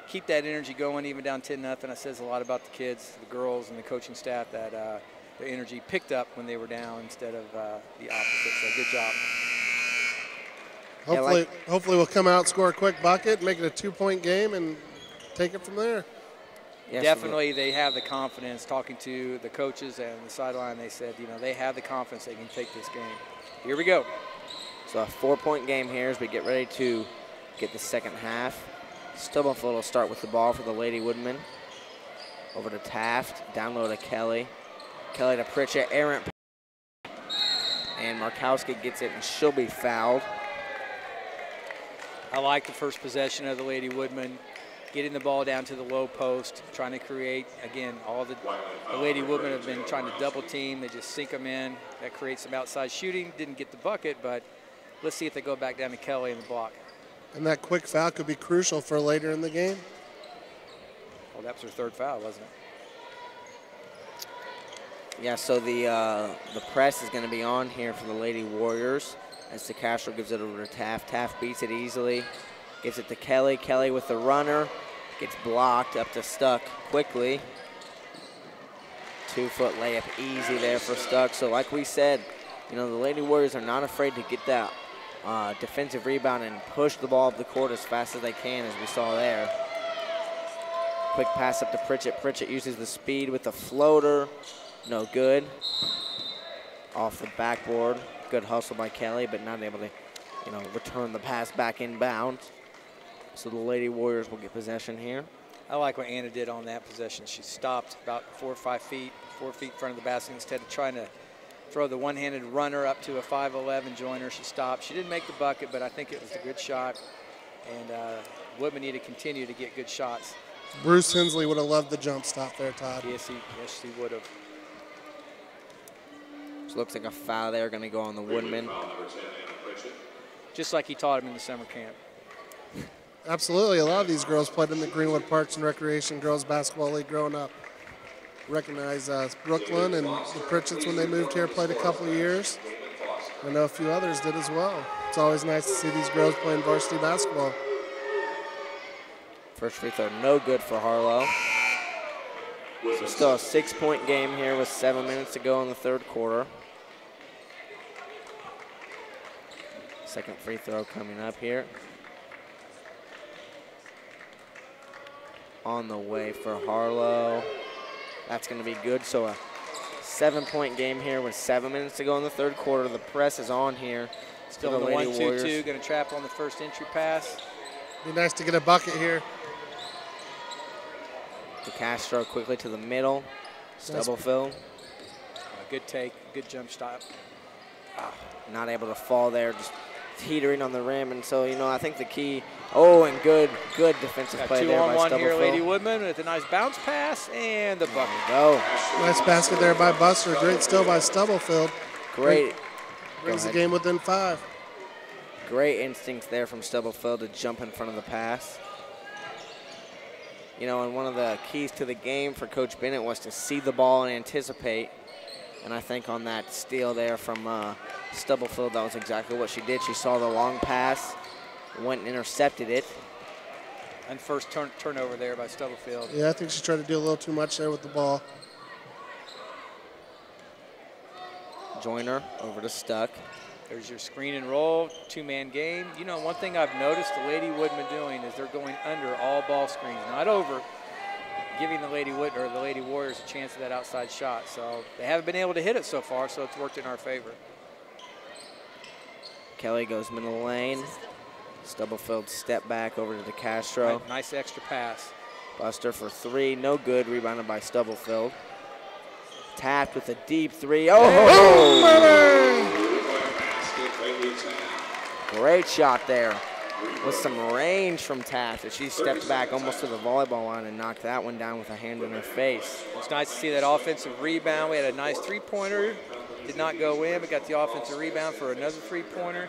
keep that energy going, even down 10-0. That says a lot about the kids, the girls, and the coaching staff that their energy picked up when they were down instead of the opposite. So good job. Hopefully we'll come out, score a quick bucket, make it a 2-point game, and take it from there. Yes, Definitely, they have the confidence. Talking to the coaches and the sideline, they said, you know, they have the confidence they can take this game. Here we go. So a 4-point game here as we get ready to get the second half. Stubblefield will start with the ball for the Lady Woodmen. Over to Taft, down low to Kelly. Kelly to Pritchett, errant. And Markowski gets it, and she'll be fouled. I like the first possession of the Lady Woodmen, getting the ball down to the low post, trying to create, again, all the Lady Woodmen have been trying to double team. They just sink them in. That creates some outside shooting. Didn't get the bucket, but let's see if they go back down to Kelly in the block. And that quick foul could be crucial for later in the game. Well, that was her third foul, wasn't it? Yeah, so the press is going to be on here for the Lady Warriors as DeCastro gives it over to Taft. Taft beats it easily, gives it to Kelly. Kelly with the runner, gets blocked up to Stuck quickly. 2-foot layup easy there for Stuck. So like we said, you know, the Lady Warriors are not afraid to get that defensive rebound and push the ball up the court as fast as they can, as we saw there. Quick pass up to Pritchett. Pritchett uses the speed with the floater. No good. Off the backboard. Good hustle by Kelly, but not able to, you know, return the pass back inbound. So the Lady Warriors will get possession here. I like what Anna did on that possession. She stopped about 4 or 5 feet, 4 feet in front of the basket instead of trying to throw the one-handed runner up to a 5'11" Joyner. She stopped. She didn't make the bucket, but I think it was a good shot. And Woodman need to continue to get good shots. Bruce Hensley would have loved the jump stop there, Todd. Yes, he would have. So looks like a foul there going to go on the Woodmen. Just like he taught him in the summer camp. Absolutely. A lot of these girls played in the Greenwood Parks and Recreation Girls Basketball League growing up. Recognize Brooklyn and the Pritchetts when they moved here played a couple of years. I know a few others did as well. It's always nice to see these girls playing varsity basketball. First free throw, no good for Harlow. So still a 6-point game here with 7 minutes to go in the third quarter. Second free throw coming up here. On the way for Harlow. That's going to be good. So a 7-point game here with 7 minutes to go in the third quarter. The press is on here. Still in the 1-2-2, going to trap on the first entry pass. Be nice to get a bucket here. DeCastro quickly to the middle. Stubblefield. Good take, good jump stop. Not able to fall there, just teetering on the rim. And so, you know, I think the key, and good defensive play there by Stubblefield. 2-on-1 here, Lady Woodman with a nice bounce pass and the bucket. Go. Nice basket there by Buster. Great steal by Stubblefield. Great. Brings the game within 5. Great instincts there from Stubblefield to jump in front of the pass. You know, and one of the keys to the game for Coach Bennett was to see the ball and anticipate. And I think on that steal there from Stubblefield, that was exactly what she did. She saw the long pass, went and intercepted it. And first turnover there by Stubblefield. Yeah, I think she tried to do a little too much there with the ball. Joyner over to Stuck. There's your screen and roll, 2-man game. You know, one thing I've noticed the Lady Woodmen doing is they're going under all ball screens, not over, giving the Lady Warriors a chance at that outside shot. So they haven't been able to hit it so far, so it's worked in our favor. Kelly goes middle lane. Stubblefield step back over to DeCastro. Right, nice extra pass. Buster for 3, no good, rebounded by Stubblefield. Tapped with a deep 3. Oh! Great shot there with some range from Taft as she stepped back almost to the volleyball line and knocked that one down with a hand in her face. It's nice to see that offensive rebound. We had a nice 3-pointer. Did not go in, but got the offensive rebound for another 3-pointer.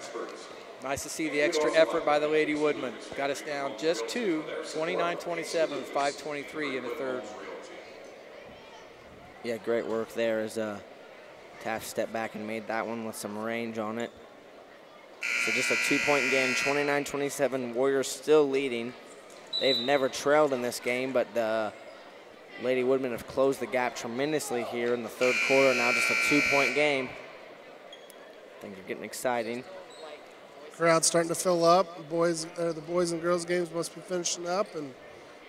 Nice to see the extra effort by the Lady Woodmen. Got us down just 2, 29-27 with 5:23 in the third. Yeah, great work there as Taft stepped back and made that one with some range on it. So just a 2-point game, 29-27, Warriors still leading. They've never trailed in this game, but the Lady Woodmen have closed the gap tremendously here in the third quarter. Now just a 2-point game. Things are getting exciting. Crowd's starting to fill up. The boys and girls games must be finishing up and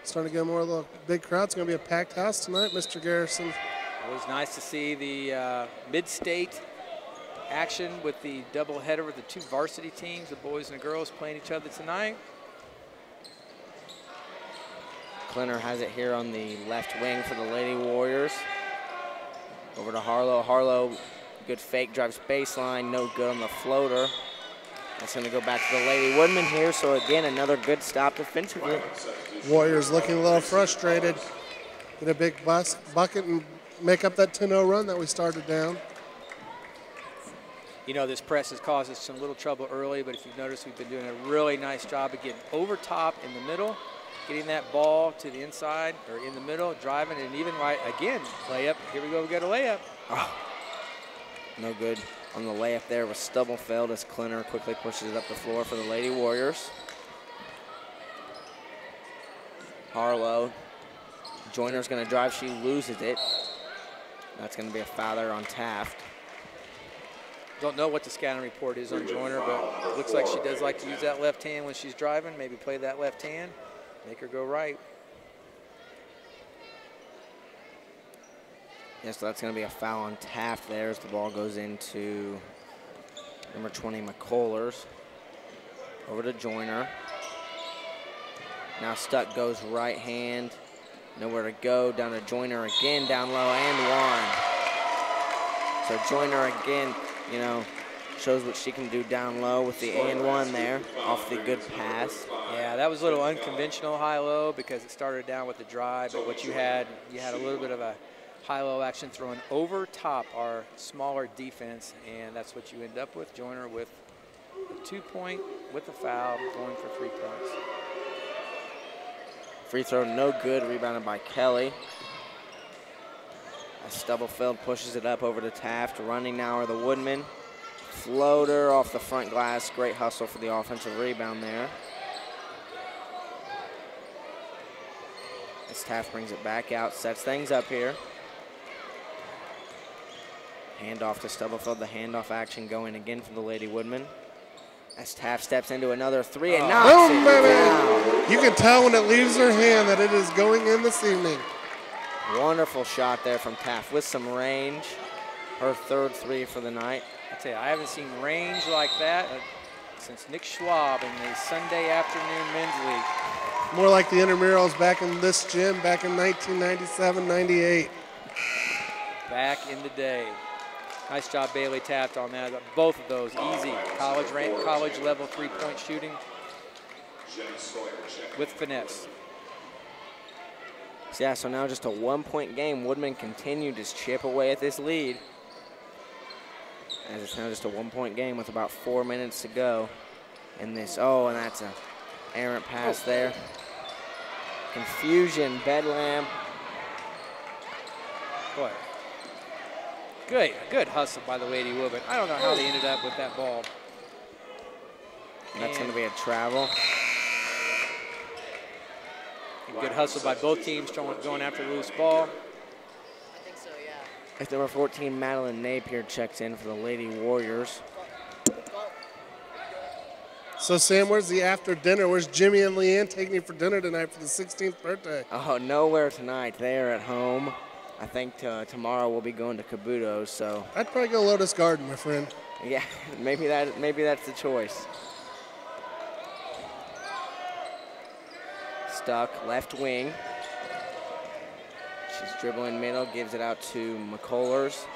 starting to get more of the big crowd. It's going to be a packed house tonight, Mr. Garrison. It was nice to see the mid-state action with the doubleheader with the 2 varsity teams, the boys and the girls playing each other tonight. Klenner has it here on the left wing for the Lady Warriors. Over to Harlow. Harlow, good fake, drives baseline, no good on the floater. That's going to go back to the Lady Woodmen here. So again, another good stop defensively. Warriors looking a little frustrated. Get a big bucket and make up that 10-0 run that we started down. You know, this press has caused us some little trouble early, but if you've noticed, we've been doing a really nice job of getting over top in the middle, getting that ball to the inside or in the middle, driving, and even right again, layup. Here we go, we got a layup. Oh, no good on the layup there with Stubblefield as Klenner quickly pushes it up the floor for the Lady Warriors. Harlow, Joyner's going to drive, she loses it. That's going to be a foul there on Taft. Don't know what the scouting report is on Joyner, but it looks like she does like to use that left hand when she's driving. Maybe play that left hand, make her go right. Yes, so that's going to be a foul on Taft there as the ball goes into number 20, McCullers. Over to Joyner. Now Stuck goes right hand. Nowhere to go. Down to Joyner again, down low, and one. So Joyner again, you know, shows what she can do down low with the and one there off the good pass. Yeah, that was a little unconventional high-low because it started down with the drive, but what you had a little bit of a high-low action thrown over top our smaller defense, and that's what you end up with. Joyner with a 2-point with a foul, going for 3 points. Free throw no good, rebounded by Kelly. As Stubblefield pushes it up over to Taft. Running now are the Woodmen. Floater off the front glass. Great hustle for the offensive rebound there. As Taft brings it back out, sets things up here. Handoff to Stubblefield. The handoff action going again for the Lady Woodmen. As Taft steps into another three and Boom, knocks it baby. down. You can tell when it leaves her hand that it is going in this evening. Wonderful shot there from Taft with some range. Her third three for the night. I tell you, I haven't seen range like that since Nick Schwab in the Sunday afternoon men's league. More like the intramurals back in this gym back in 1997-98. Back in the day. Nice job, Bailey Taft, on that. Both of those easy college level three-point shooting with finesse. Yeah, so now just a 1-point game. Woodman continued to chip away at this lead. As it's now just a 1-point game with about 4 minutes to go in this. Oh, and that's a errant pass there. Confusion, bedlam. Boy, good hustle by the Lady Woodman. I don't know how they ended up with that ball. That's going to be a travel. Good hustle by both teams going after the loose ball. As number 14, Madeline Napier checks in for the Lady Warriors. So, Sam, where's the after dinner? Where's Jimmy and Leanne taking you for dinner tonight for the 16th birthday? Oh, nowhere tonight. They're at home. I think tomorrow we'll be going to Kabuto's, so. I'd probably go Lotus Garden, my friend. Yeah, maybe that's the choice. Stuck, left wing. She's dribbling middle, gives it out to McCullers.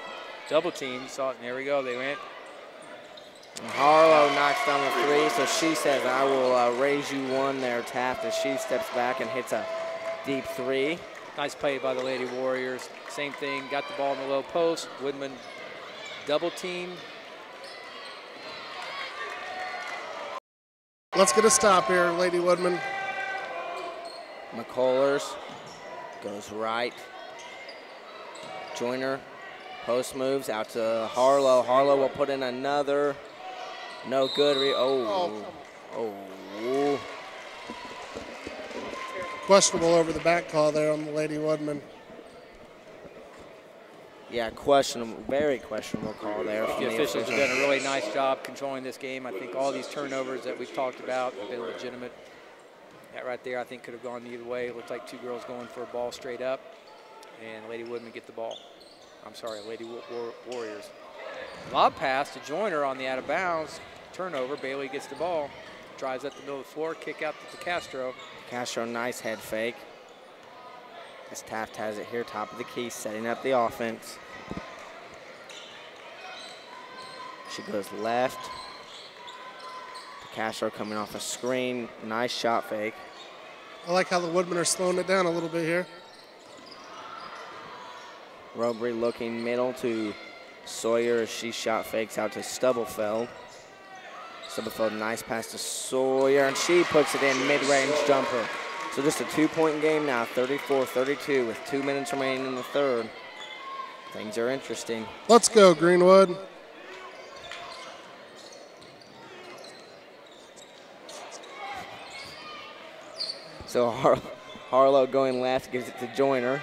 Double team, saw it, and there we go, they went. And Harlow knocks down the three, so she says, I will raise you one there, Taft, as she steps back and hits a deep three. Nice play by the Lady Warriors. Same thing, got the ball in the low post. Woodman double team. Let's get a stop here, Lady Woodman. McCullers goes right. Joyner, post moves out to Harlow. Harlow will put in another. No good. Oh. Questionable over the back call there on the Lady Woodman. Yeah, questionable, very questionable call there. The officials have done a really nice job controlling this game. I think all these turnovers that we've talked about have been legitimate. That right there, I think, could have gone either way. It looked like two girls going for a ball straight up, and Lady Woodman get the ball. I'm sorry, Lady Warriors. Lob pass to Joyner on the out of bounds. Turnover, Bailey gets the ball. Drives up the middle of the floor, kick out to Castro. Castro, nice head fake. As Taft has it here, top of the key, setting up the offense. She goes left. Castro coming off a screen. Nice shot fake. I like how the Woodmen are slowing it down a little bit here. Robry looking middle to Sawyer as she shot fakes out to Stubblefeld. Stubblefeld, nice pass to Sawyer, and she puts it in mid-range jumper. So just a 2-point game now, 34-32 with 2 minutes remaining in the third. Things are interesting. Let's go, Greenwood. So Harlow going left, gives it to Joyner.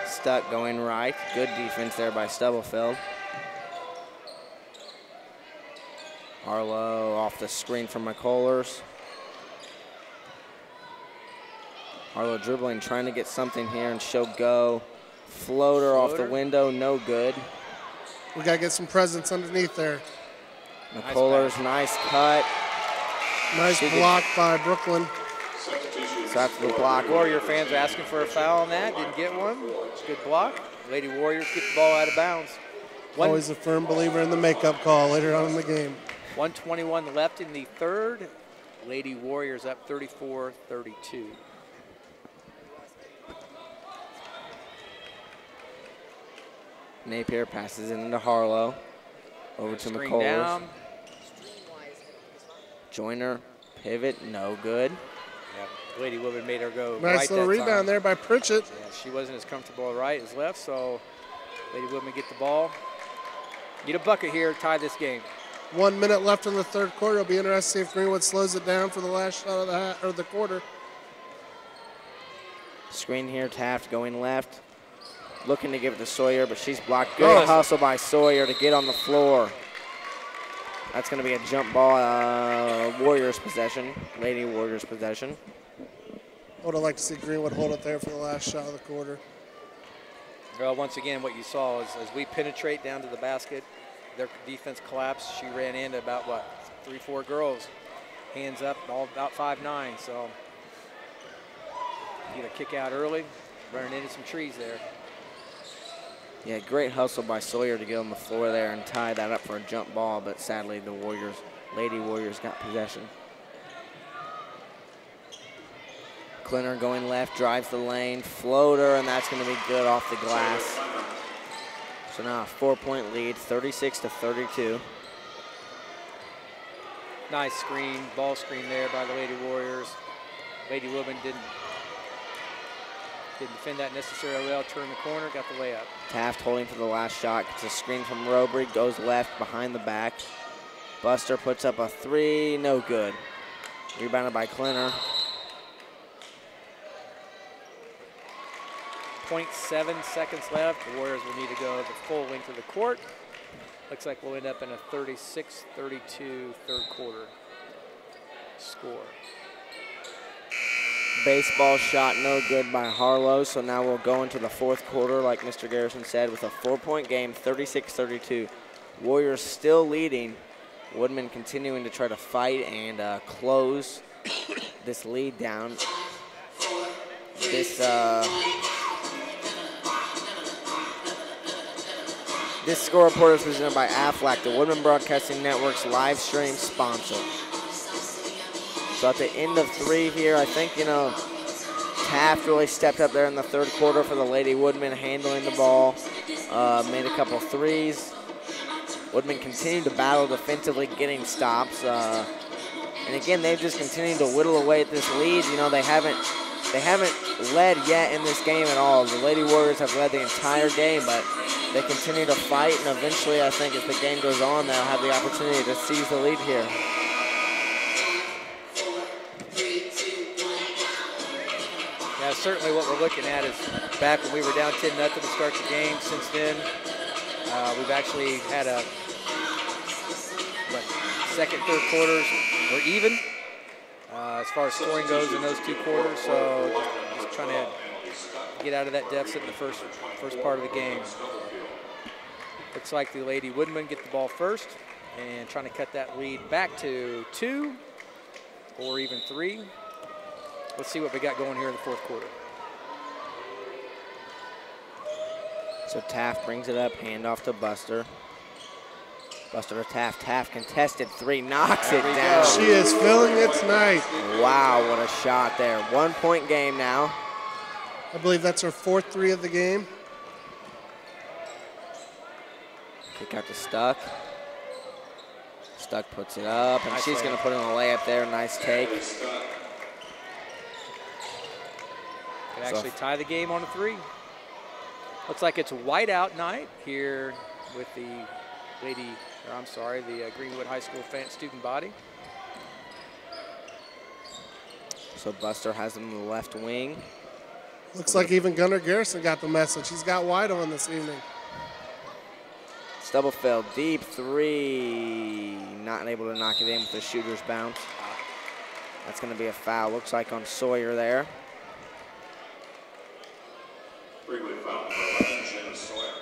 Stuck going right. Good defense there by Stubblefeld. Harlow off the screen from McCullers. Harlow dribbling, trying to get something here, and she'll go. Floater off the window, no good. We got to get some presence underneath there. McCullers, nice cut. Nice block by Brooklyn. So that's the block. Warrior fans are asking for a foul on that. Didn't get one. Good block. Lady Warriors get the ball out of bounds. Always a firm believer in the makeup call later on in the game. 1:21 left in the third. Lady Warriors up 34-32. Napier passes it into Harlow. Over to Screen McCullers. down. Joyner, pivot, no good. Yeah, Lady Woodman made her go right Nice little that rebound time. there by Pritchett. Yeah, she wasn't as comfortable right as left, so Lady Woodman get the ball. Need a bucket here, tie this game. 1 minute left in the third quarter. It'll be interesting to see if Greenwood slows it down for the last shot of the quarter. Screen here, Taft going left. Looking to give it to Sawyer, but she's blocked. Good hustle by Sawyer to get on the floor. That's going to be a jump ball, Warriors possession, Lady Warriors possession. I would have liked to see Greenwood hold it there for the last shot of the quarter. Well, once again, what you saw is as we penetrate down to the basket, their defense collapsed. She ran into about, 3-4 girls, hands up, all about 5'9". So either kick out early, running into some trees there. Yeah, great hustle by Sawyer to get on the floor there and tie that up for a jump ball, but sadly the Lady Warriors got possession. Clinner going left, drives the lane, floater, and that's going to be good off the glass. So now a 4-point lead, 36-32. Nice screen, ball screen there by the Lady Warriors. Lady Woodman didn't defend that necessarily well, turned the corner, got the layup. Taft holding for the last shot, gets a screen from Robry, goes left behind the back. Buster puts up a three, no good. Rebounded by Clinner. 0.7 seconds left. The Warriors will need to go the full length of the court. Looks like we'll end up in a 36-32 third quarter score. Baseball shot no good by Harlow, so now we'll go into the fourth quarter, like Mr. Garrison said, with a 4-point game, 36-32. Warriors still leading. Woodman continuing to try to fight and close this lead down. This score report is presented by Aflac, the Woodman Broadcasting Network's live stream sponsor. So at the end of three here, I think, Taft really stepped up there in the third quarter for the Lady Woodman, handling the ball, made a couple threes. Woodman continued to battle defensively, getting stops. And again, they've just continued to whittle away at this lead. They haven't led yet in this game at all. The Lady Warriors have led the entire game, but they continue to fight, and eventually, I think, as the game goes on, they'll have the opportunity to seize the lead here. Yeah, certainly what we're looking at is back when we were down 10-0 to start the game. Since then, we've actually had second, third quarters were even as far as scoring goes in those two quarters. So just trying to get out of that deficit in the first part of the game. Looks like the Lady Woodman get the ball first and trying to cut that lead back to 2 or even 3. Let's see what we got going here in the fourth quarter. So Taft brings it up, handoff to Buster. Buster to Taft. Taft contested three, knocks it down. She is feeling it tonight. Wow, what a shot there. 1-point game now. I believe that's her fourth three of the game. Kick out to Stuck. Stuck puts it up, and nice she's going to put in a layup there. Nice take. Could actually tie the game on a 3. Looks like it's a whiteout night here with the Greenwood High School student body. So Buster has them in the left wing. Looks like even Gunnar Garrison got the message. He's got white on this evening. Stubblefield, deep three. Not able to knock it in with the shooter's bounce. That's going to be a foul. Looks like on Sawyer there. Greenwood foul number 11, Shannon Sawyer.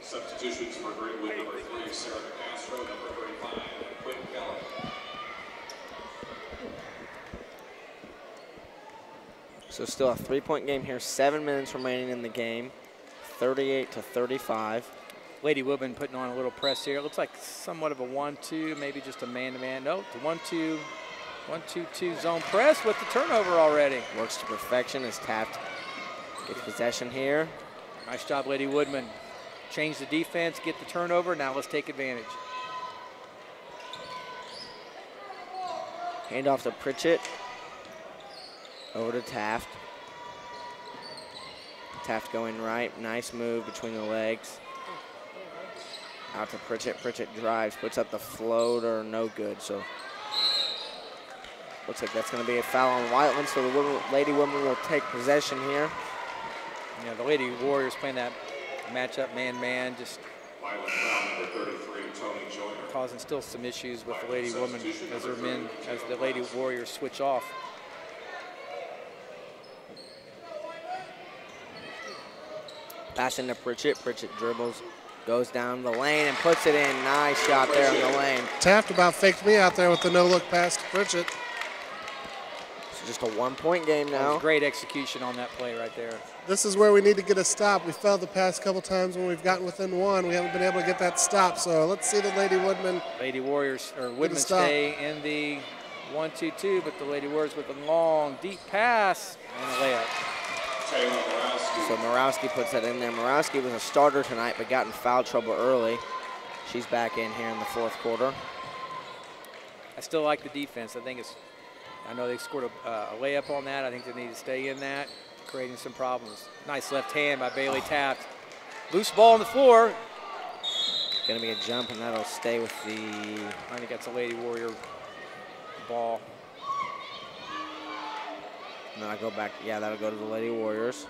Substitutions for Greenwood, number 3, Sarah Castro, number 35, Quinn Keller. So still a 3-point game here. 7 minutes remaining in the game. 38-35. Lady Woodman putting on a little press here. It looks like somewhat of a 1-2, maybe just a man-to-man. No, the 1-2 zone press with the turnover already. Works to perfection as Taft gets possession here. Nice job, Lady Woodman. Change the defense, get the turnover. Now let's take advantage. Handoff to Pritchett. Over to Taft. Taft going right. Nice move between the legs. Out to Pritchett. Pritchett drives, puts up the floater, no good. So looks like that's going to be a foul on Whiteland. So the Lady Woodman will take possession here. Yeah, the Lady Warriors playing that matchup man-man. Just Whiteland foul number 33, Tony Joyner. causing still some issues with the Lady Women as their men, as the Lady Warriors switch off. Pass into Pritchett. Pritchett dribbles, goes down the lane and puts it in. Nice shot there in the lane. Taft about faked me out there with the no-look pass to Pritchett. It's just a 1-point game That now. was great execution on that play right there. This is where we need to get a stop. We failed the past couple times when we've gotten within one. We haven't been able to get that stop. So let's see the Lady Woodmen. Lady Warriors, or Woodmen stay in the 1-2-2, but the Lady Warriors with a long, deep pass and a layup. So Morawski puts that in there. Morawski was a starter tonight, but got in foul trouble early. She's back in here in the fourth quarter. I still like the defense. I know they scored a layup on that. I think they need to stay in that, creating some problems. Nice left hand by Bailey Taft. Loose ball on the floor. Gonna be a jump, and that'll stay with the... I think that's a Lady Warrior ball. And then I go back, yeah, that'll go to the Lady Warriors.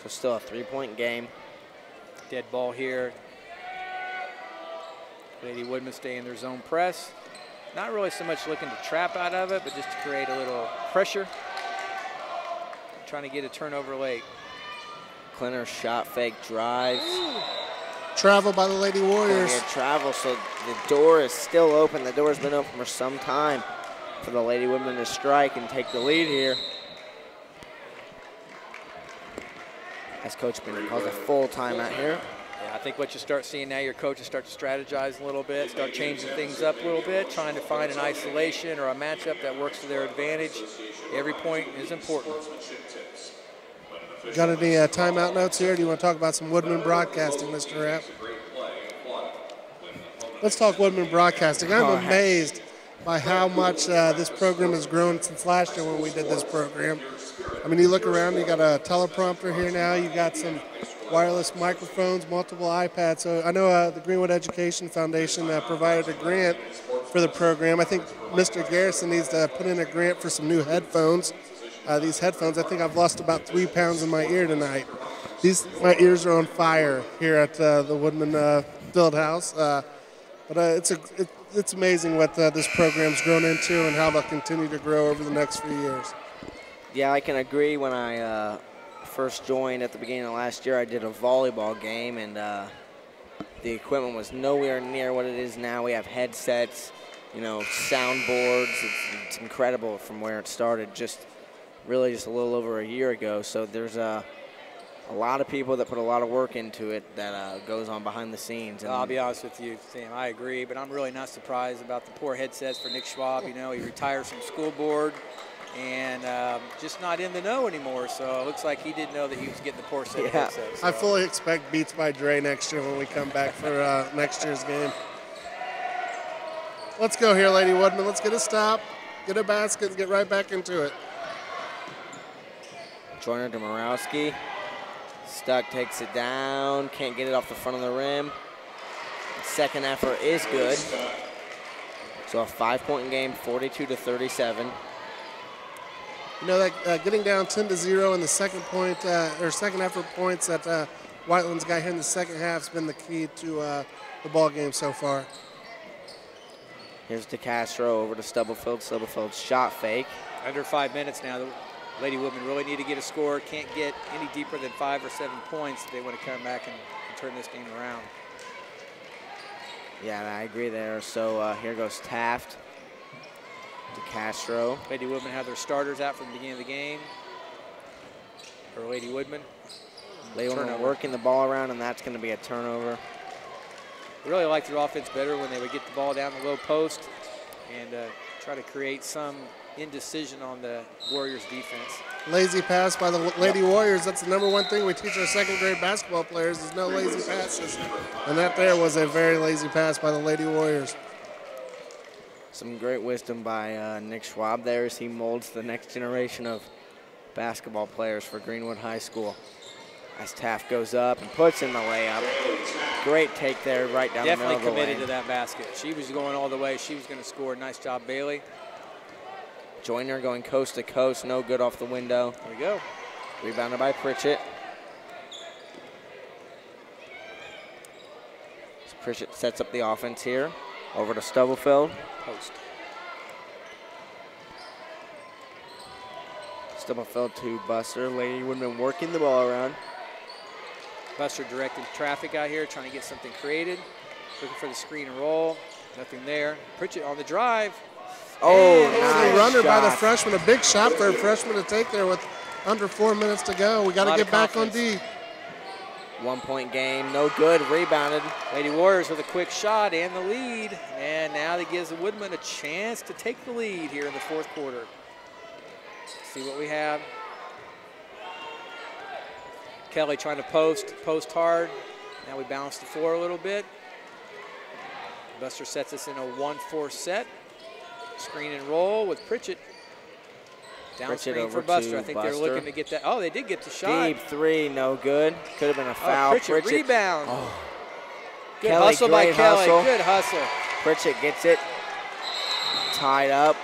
So still a 3-point game. Dead ball here. Lady Woodmen stay in their zone press. Not really so much looking to trap out of it, but just to create a little pressure. Trying to get a turnover late. Clinner shot fake drives. Travel by the Lady Warriors. Here travel, so the door is still open. The door's been open for some time for the Lady Women to strike and take the lead here. As Coach Bennett calls a full timeout here. Yeah, I think what you start seeing now, your coaches start to strategize a little bit, start changing things up a little bit, trying to find an isolation or a matchup that works to their advantage. Every point is important. Got any timeout notes here? Do you want to talk about some Woodman broadcasting, Mr. Rapp? Let's talk Woodman broadcasting. I'm amazed by how much this program has grown since last year when we did this program. I mean, you look around, you got a teleprompter here now, you got some wireless microphones, multiple iPads. So I know the Greenwood Education Foundation provided a grant for the program. I think Mr. Garrison needs to put in a grant for some new headphones. These headphones, I think I've lost about 3 pounds in my ear tonight. My ears are on fire here at the Woodman Field House. But it's amazing what this program's grown into and how they'll continue to grow over the next few years. Yeah, I can agree. When I first joined at the beginning of last year, I did a volleyball game, and the equipment was nowhere near what it is now. We have headsets, soundboards. It's incredible from where it started, just a little over a year ago. So there's a lot of people that put a lot of work into it that goes on behind the scenes. And I'll be honest with you, Sam, I agree, but I'm really not surprised about the poor headsets for Nick Schwab. He retired from school board and just not in the know anymore. So it looks like he didn't know that he was getting the poor set of headsets. So. I fully expect Beats by Dre next year when we come back for next year's game. Let's go here, Lady Woodman. Let's get a stop, get a basket, and get right back into it. Joyner to Morawski. Stuck, takes it down, can't get it off the front of the rim. Second effort is good. So a 5-point game, 42-37. That getting down 10-0 in the second effort points that Whiteland's got here in the second half has been the key to the ball game so far. Here's DeCastro over to Stubblefield. Stubblefield's shot fake. Under 5 minutes now. The Lady Women really need to get a score. Can't get any deeper than 5 or 7 points if they want to come back and turn this game around. Yeah, I agree there. So here goes Taft. DeCastro. Lady Woodmen have their starters out from the beginning of the game. Or Lady Woodmen. Lady Woodmen working the ball around, and that's going to be a turnover. I really like their offense better when they would get the ball down the low post and try to create some indecision on the Warriors defense. Lazy pass by the Lady Warriors. That's the number one thing we teach our second grade basketball players is no lazy passes. And that there was a very lazy pass by the Lady Warriors. Some great wisdom by Nick Schwab there as he molds the next generation of basketball players for Greenwood High School. As Taft goes up and puts in the layup. Great take there right down the middle of the lane. Definitely committed to that basket. She was going all the way. She was going to score. Nice job, Bailey. Joyner going coast to coast. No good off the window. There we go. Rebounded by Pritchett. So Pritchett sets up the offense here. Over to Stubblefield. Post. Stubblefield to Buster. Lady Woodman working the ball around. Buster directing traffic out here, trying to get something created. Looking for the screen and roll. Nothing there. Pritchett on the drive. Oh, The nice runner by the shot. freshman. A big shot for a freshman to take there with under 4 minutes to go. We got to Lot get of back on confidence. D. 1 point game, no good, rebounded. Lady Warriors with a quick shot and the lead. And now that gives the Woodman a chance to take the lead here in the fourth quarter. See what we have. Kelly trying to post hard. Now we balance the floor a little bit. Buster sets us in a 1-4 set. Screen and roll with Pritchett. Down Pritchett screen for over Buster. to I think they're Buster. looking to get that. Oh, they did get the shot. Deep three, no good. Could have been a Oh, foul. Pritchett rebound. Oh. Good Kelly, hustle by great Kelly. hustle. Good hustle. Pritchett gets it. Tied up.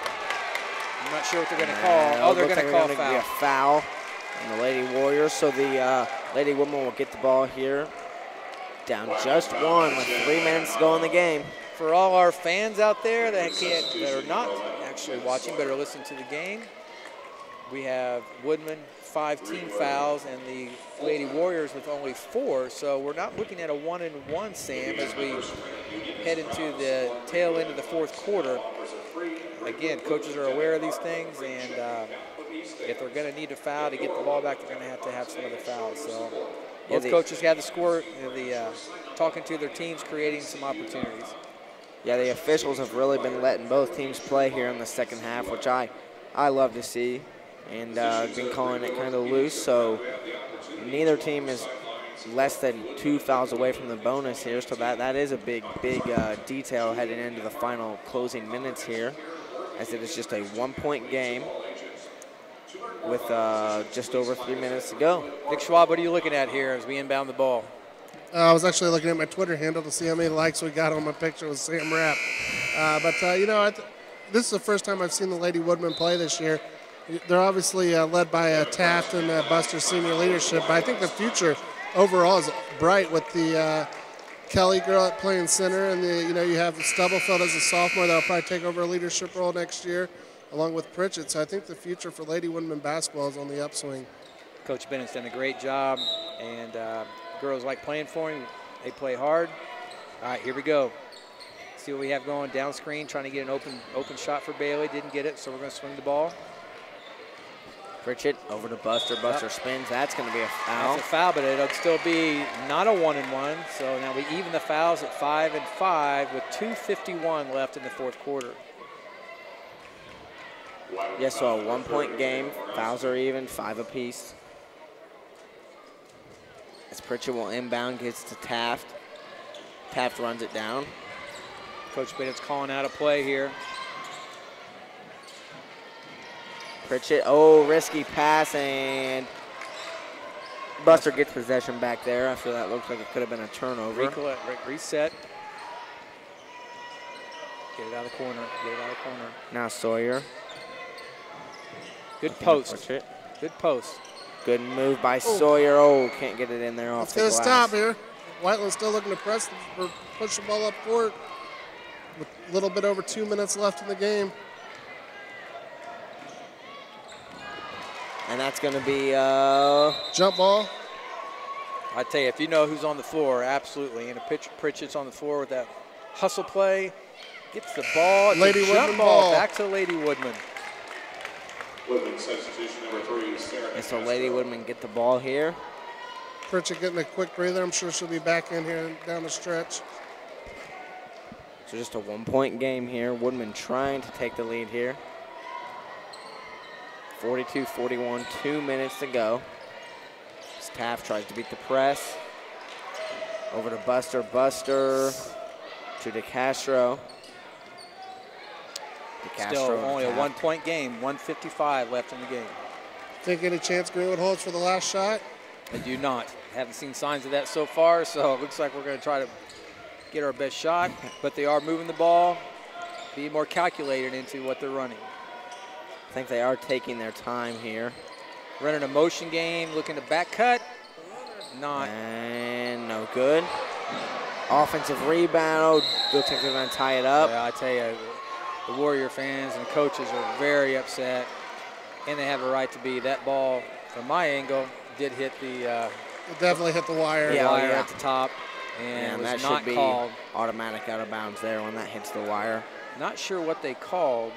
I'm not sure what they're going to call. Oh, they're going to call Be foul. a foul on the Lady Warriors. So the Lady Women will get the ball here. Down just one with 3 minutes to go in the game. For all our fans out there that are not actually watching but are listening to the game, we have Woodman 5 team fouls and the Lady Warriors with only 4. So we're not looking at a 1-and-1, Sam, as we head into the tail end of the fourth quarter. Again, coaches are aware of these things, and if they're going to need a foul to get the ball back, they're going to have some other fouls. So both coaches have the score, talking to their teams, creating some opportunities. Yeah, the officials have really been letting both teams play here in the second half, which I love to see, and been calling it kind of loose. So neither team is less than 2 fouls away from the bonus here, so that is a big detail heading into the final closing minutes here, as it is just a 1 point game with just over 3 minutes to go. Nick Schwab, what are you looking at here as we inbound the ball? I was actually looking at my Twitter handle to see how many likes we got on my picture with Sam Rapp. This is the first time I've seen the Lady Woodmen play this year. They're obviously led by Taft and Buster's senior leadership, but I think the future overall is bright with the Kelly girl playing center, and you have Stubblefield as a sophomore that'll probably take over a leadership role next year, along with Pritchett. So I think the future for Lady Woodmen basketball is on the upswing. Coach Bennett's done a great job, and girls like playing for him. They play hard. All right, here we go. See what we have going. Down screen, trying to get an open shot for Bailey. Didn't get it, so we're going to swing the ball. Pritchett over to Buster. Buster spins. That's going to be a foul. That's a foul, but it'll still be not a 1-and-1. So now we even the fouls at 5-and-5 with 2:51 left in the fourth quarter. Yes, so a 1 point game. Fouls are even, 5 apiece. As Pritchett will inbound, gets to Taft. Taft runs it down. Coach Bennett's calling out a play here. Pritchett, risky pass, and Buster gets possession back there after that. Looks like it could have been a turnover. Reset. Get it out of the corner. Now Sawyer. Good post. Pritchett. Good post. Good move by Sawyer. Can't get it in there off the glass. It's going to stop here. Whiteland's still looking to press or push the ball up court with a little bit over 2 minutes left in the game. And that's going to be jump ball. I tell you, if you know who's on the floor, absolutely. And Pritchett's on the floor with that hustle play. Gets the ball. Lady Woodman ball. Back to Lady Woodman. Woodman substitution number 3, Sarah. And so Lady Woodman get the ball here. Pritchett getting a quick breather. I'm sure she'll be back in here down the stretch. So just a 1 point game here. Woodman trying to take the lead here. 42-41, 2 minutes to go. Taft tries to beat the press. Over to Buster. Buster to DeCastro. Still only a 1 point game. 1:55 left in the game. Think any chance Greenwood holds for the last shot? I do not. Haven't seen signs of that so far, so it looks like we're going to try to get our best shot. But they are moving the ball, be more calculated into what they're running. I think they are taking their time here. Running a motion game, looking to back cut. Not. And no good. Offensive rebound. Looks like they're going to tie it up. Yeah, I tell you, the Warrior fans and coaches are very upset, and they have a right to be. That ball, from my angle, did hit the It definitely hit the wire. wire at the top, and that was not should be called. automatic out of bounds there when that hits the wire. Not sure what they called.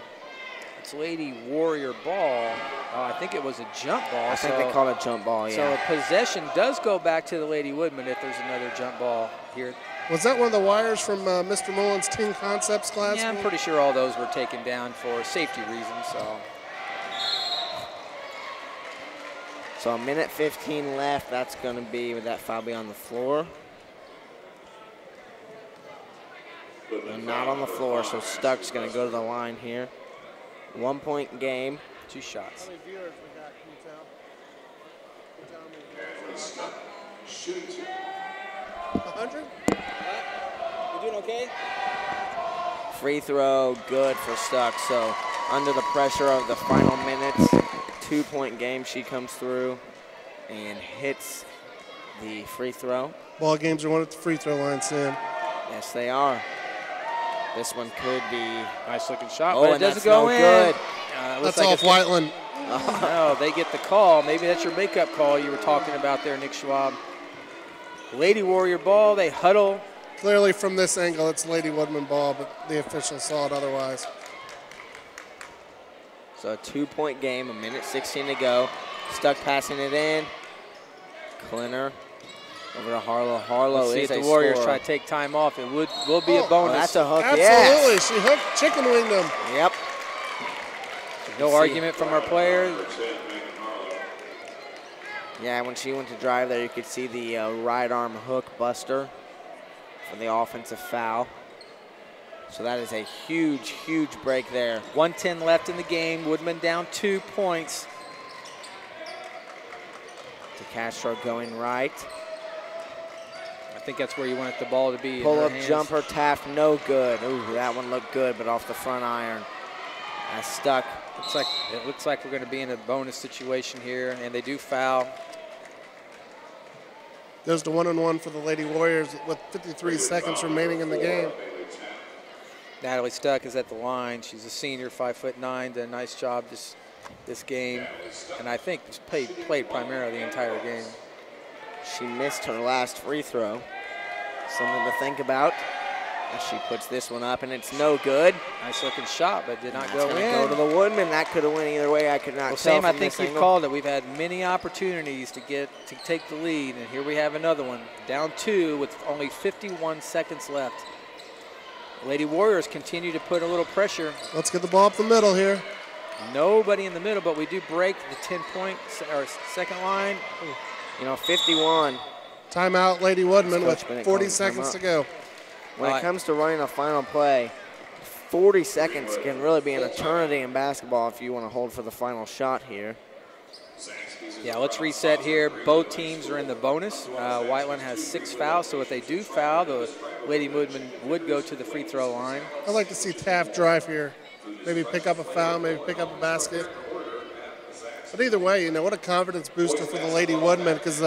It's Lady Warrior ball. I think it was a jump ball. I think they called it jump ball, So possession does go back to the Lady Woodman if there's another jump ball here. Was that one of the wires from Mr. Mullen's Team Concepts class? Yeah, I'm pretty sure all those were taken down for safety reasons. So a minute 15 left. That's going to be, with that foul be on the floor. And not on the floor, so Stuck's going to go to the line here. 1 point game. 2 shots. How many viewers we got? Can you tell? Shooting 100? You doing okay? Free throw, good for Stuck. So under the pressure of the final minutes, 2 point game, she comes through and hits the free throw. Ball games are won at the free throw line, Sam. Yes, they are. This one could be. Nice looking shot, Oh, but it and doesn't that's go no in. good. That's off Whiteland. No, they get the call. Maybe that's your makeup call you were talking about there, Nick Schwab. Lady Warrior ball, they huddle. Clearly from this angle, it's Lady Woodman ball, but the officials saw it otherwise. So a 2 point game, a minute 16 to go. Stuck passing it in. Clinner over to Harlow. Harlow Let's see is if a the Warriors scorer. try to take time off. It will be a Oh, bonus. that's a hook. Absolutely, Yes. she hooked, chicken winged them. Yep. No argument from our players. Yeah, when she went to drive there, you could see the right arm hook buster for the offensive foul. So that is a huge, huge break there. 1:10 left in the game. Woodman down 2 points. To Castro going right. I think that's where you want the ball to be. Pull up jumper, Taft, no good. Ooh, that one looked good, but off the front iron. That's Stuck. It looks like we're going to be in a bonus situation here, and they do foul. Goes to 1-1 for the Lady Warriors with 53 seconds remaining in the game. Natalie Stuck is at the line. She's a senior, 5'9", did a nice job this game, and I think played primarily the entire game. She missed her last free throw. Something to think about as she puts this one up, and it's no good. Nice looking shot, but did not That's go gonna in. go to the Woodman. That could have went either way. I could not Well, tell Sam, I from think this you've angle. called it. We've had many opportunities to take the lead, and here we have another one. Down 2 with only 51 seconds left. Lady Warriors continue to put a little pressure. Let's get the ball up the middle here. Nobody in the middle, but we do break the 10-point or second line. You know, 51. Timeout, Lady Woodman with Coach Bennett 40 calling seconds timeout. to go. When it comes to running a final play, 40 seconds can really be an eternity in basketball if you want to hold for the final shot here. Yeah, let's reset here. Both teams are in the bonus. Whiteland has 6 fouls, so if they do foul, the Lady Woodman would go to the free throw line. I'd like to see Taft drive here. Maybe pick up a foul, maybe pick up a basket. But either way, you know, what a confidence booster for the Lady Woodmen, because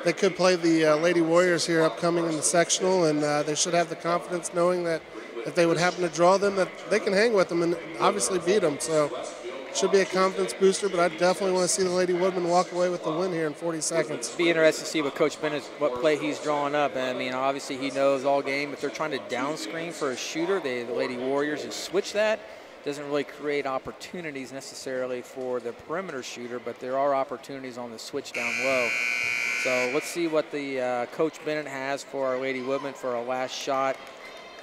they could play the Lady Warriors here upcoming in the sectional, and they should have the confidence knowing that if they would happen to draw them, that they can hang with them and obviously beat them. So should be a confidence booster, but I definitely want to see the Lady Woodmen walk away with the win here in 40 seconds. It'd be interesting to see what Coach Bennett, what play he's drawing up. I mean, obviously he knows all game. If they're trying to down screen for a shooter, the Lady Warriors just switch that. Doesn't really create opportunities necessarily for the perimeter shooter, but there are opportunities on the switch down low. So let's see what the Coach Bennett has for our Lady Woodmen for our last shot.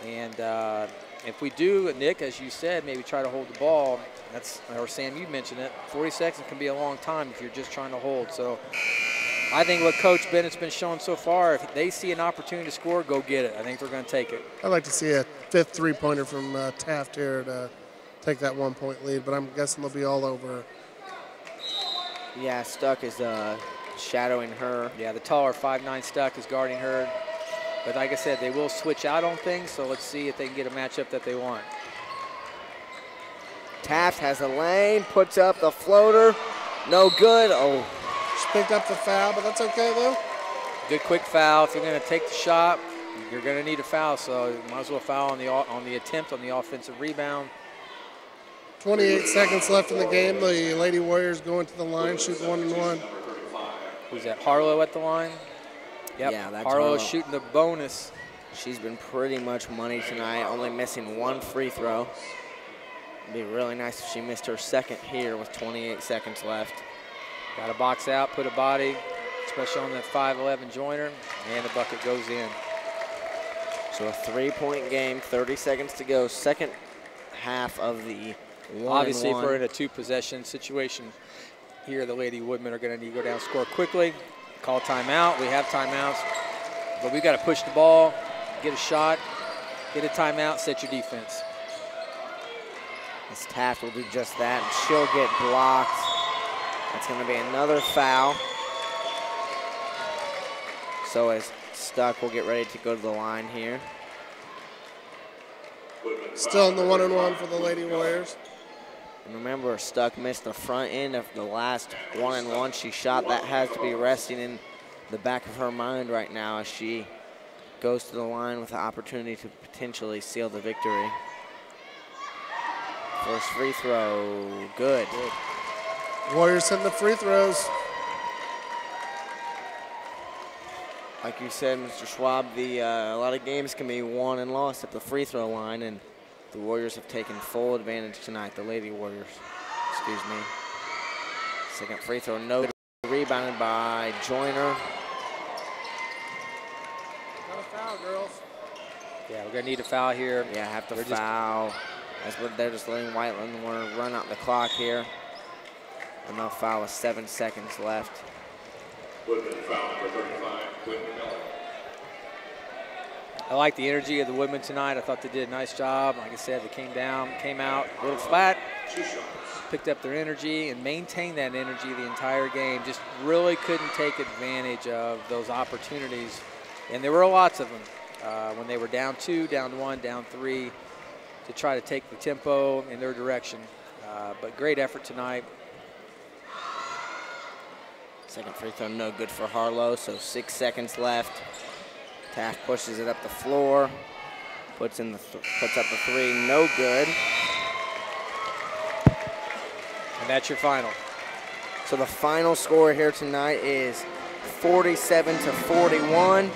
And if we do, Nick, as you said, maybe try to hold the ball, or Sam, you mentioned it, 40 seconds can be a long time if you're just trying to hold. So I think what Coach Bennett's been showing so far, if they see an opportunity to score, go get it. I think they're going to take it. I'd like to see a 5th three-pointer from Taft here to take that 1-point lead, but I'm guessing they'll be all over. Yeah, Stuck is shadowing her. Yeah, the taller 5'9" Stuck is guarding her. But like I said, they will switch out on things, so let's see if they can get a matchup that they want. Taft has a lane, puts up the floater. No good. Oh. She picked up the foul, but that's okay, though. Good quick foul. If you're going to take the shot, you're going to need a foul, so you might as well foul on the attempt on the offensive rebound. 28 seconds left in the game. The Lady Warriors going to the line, shoot 1-and-1. Who's that? Harlow at the line? Yep. Yeah, that's Harlow Harlow. shooting the bonus. She's been pretty much money tonight, only missing one free throw. It'd be really nice if she missed her second here with 28 seconds left. Got to box out, put a body, especially on that 5'11" joiner, and the bucket goes in. So a 3-point game, 30 seconds to go. Second half of the 1-and-1. Obviously, if we're in a 2-possession situation here, the Lady Woodmen are going to need to go down, score quickly, call timeout. We have timeouts, but we've got to push the ball, get a shot, get a timeout, set your defense. This Taft will do just that, and she'll get blocked. That's going to be another foul. So as Stuck will get ready to go to the line here. Still in the 1-and-1 for the Lady Warriors. And remember, Stuck missed the front end of the last 1-and-1 she shot. That has to be resting in the back of her mind right now as she goes to the line with the opportunity to potentially seal the victory. First free throw, good. Warriors hitting the free throws. Like you said, Mr. Schwab, a lot of games can be won and lost at the free throw line, and the Warriors have taken full advantage tonight, the Lady Warriors, excuse me. Second free throw, no good. Rebounded by Joyner. Got a foul, girls. Yeah, we're going to need a foul here. Yeah, have to foul. They're just letting Whiteland run out the clock here. And they'll foul with 7 seconds left. Woodman foul number 35, Whitney Miller. I like the energy of the Woodmen tonight. I thought they did a nice job. Like I said, they came out a little flat, picked up their energy, and maintained that energy the entire game. Just really couldn't take advantage of those opportunities. And there were lots of them when they were down 2, down 1, down 3, to try to take the tempo in their direction. But great effort tonight. Second free throw, no good for Harlow, so 6 seconds left. Taft pushes it up the floor, puts up the 3, no good. And that's your final. So the final score here tonight is 47-41,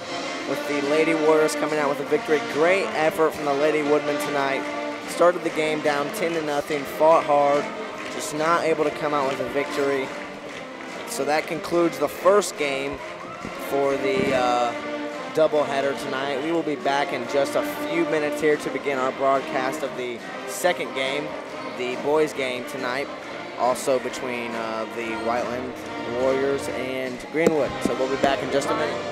with the Lady Warriors coming out with a victory. Great effort from the Lady Woodmen tonight. Started the game down 10-0, fought hard, just not able to come out with a victory. So that concludes the first game for the doubleheader tonight. We will be back in just a few minutes here to begin our broadcast of the second game, the boys' game tonight, also between the Whiteland Warriors and Greenwood. So we'll be back in just a minute.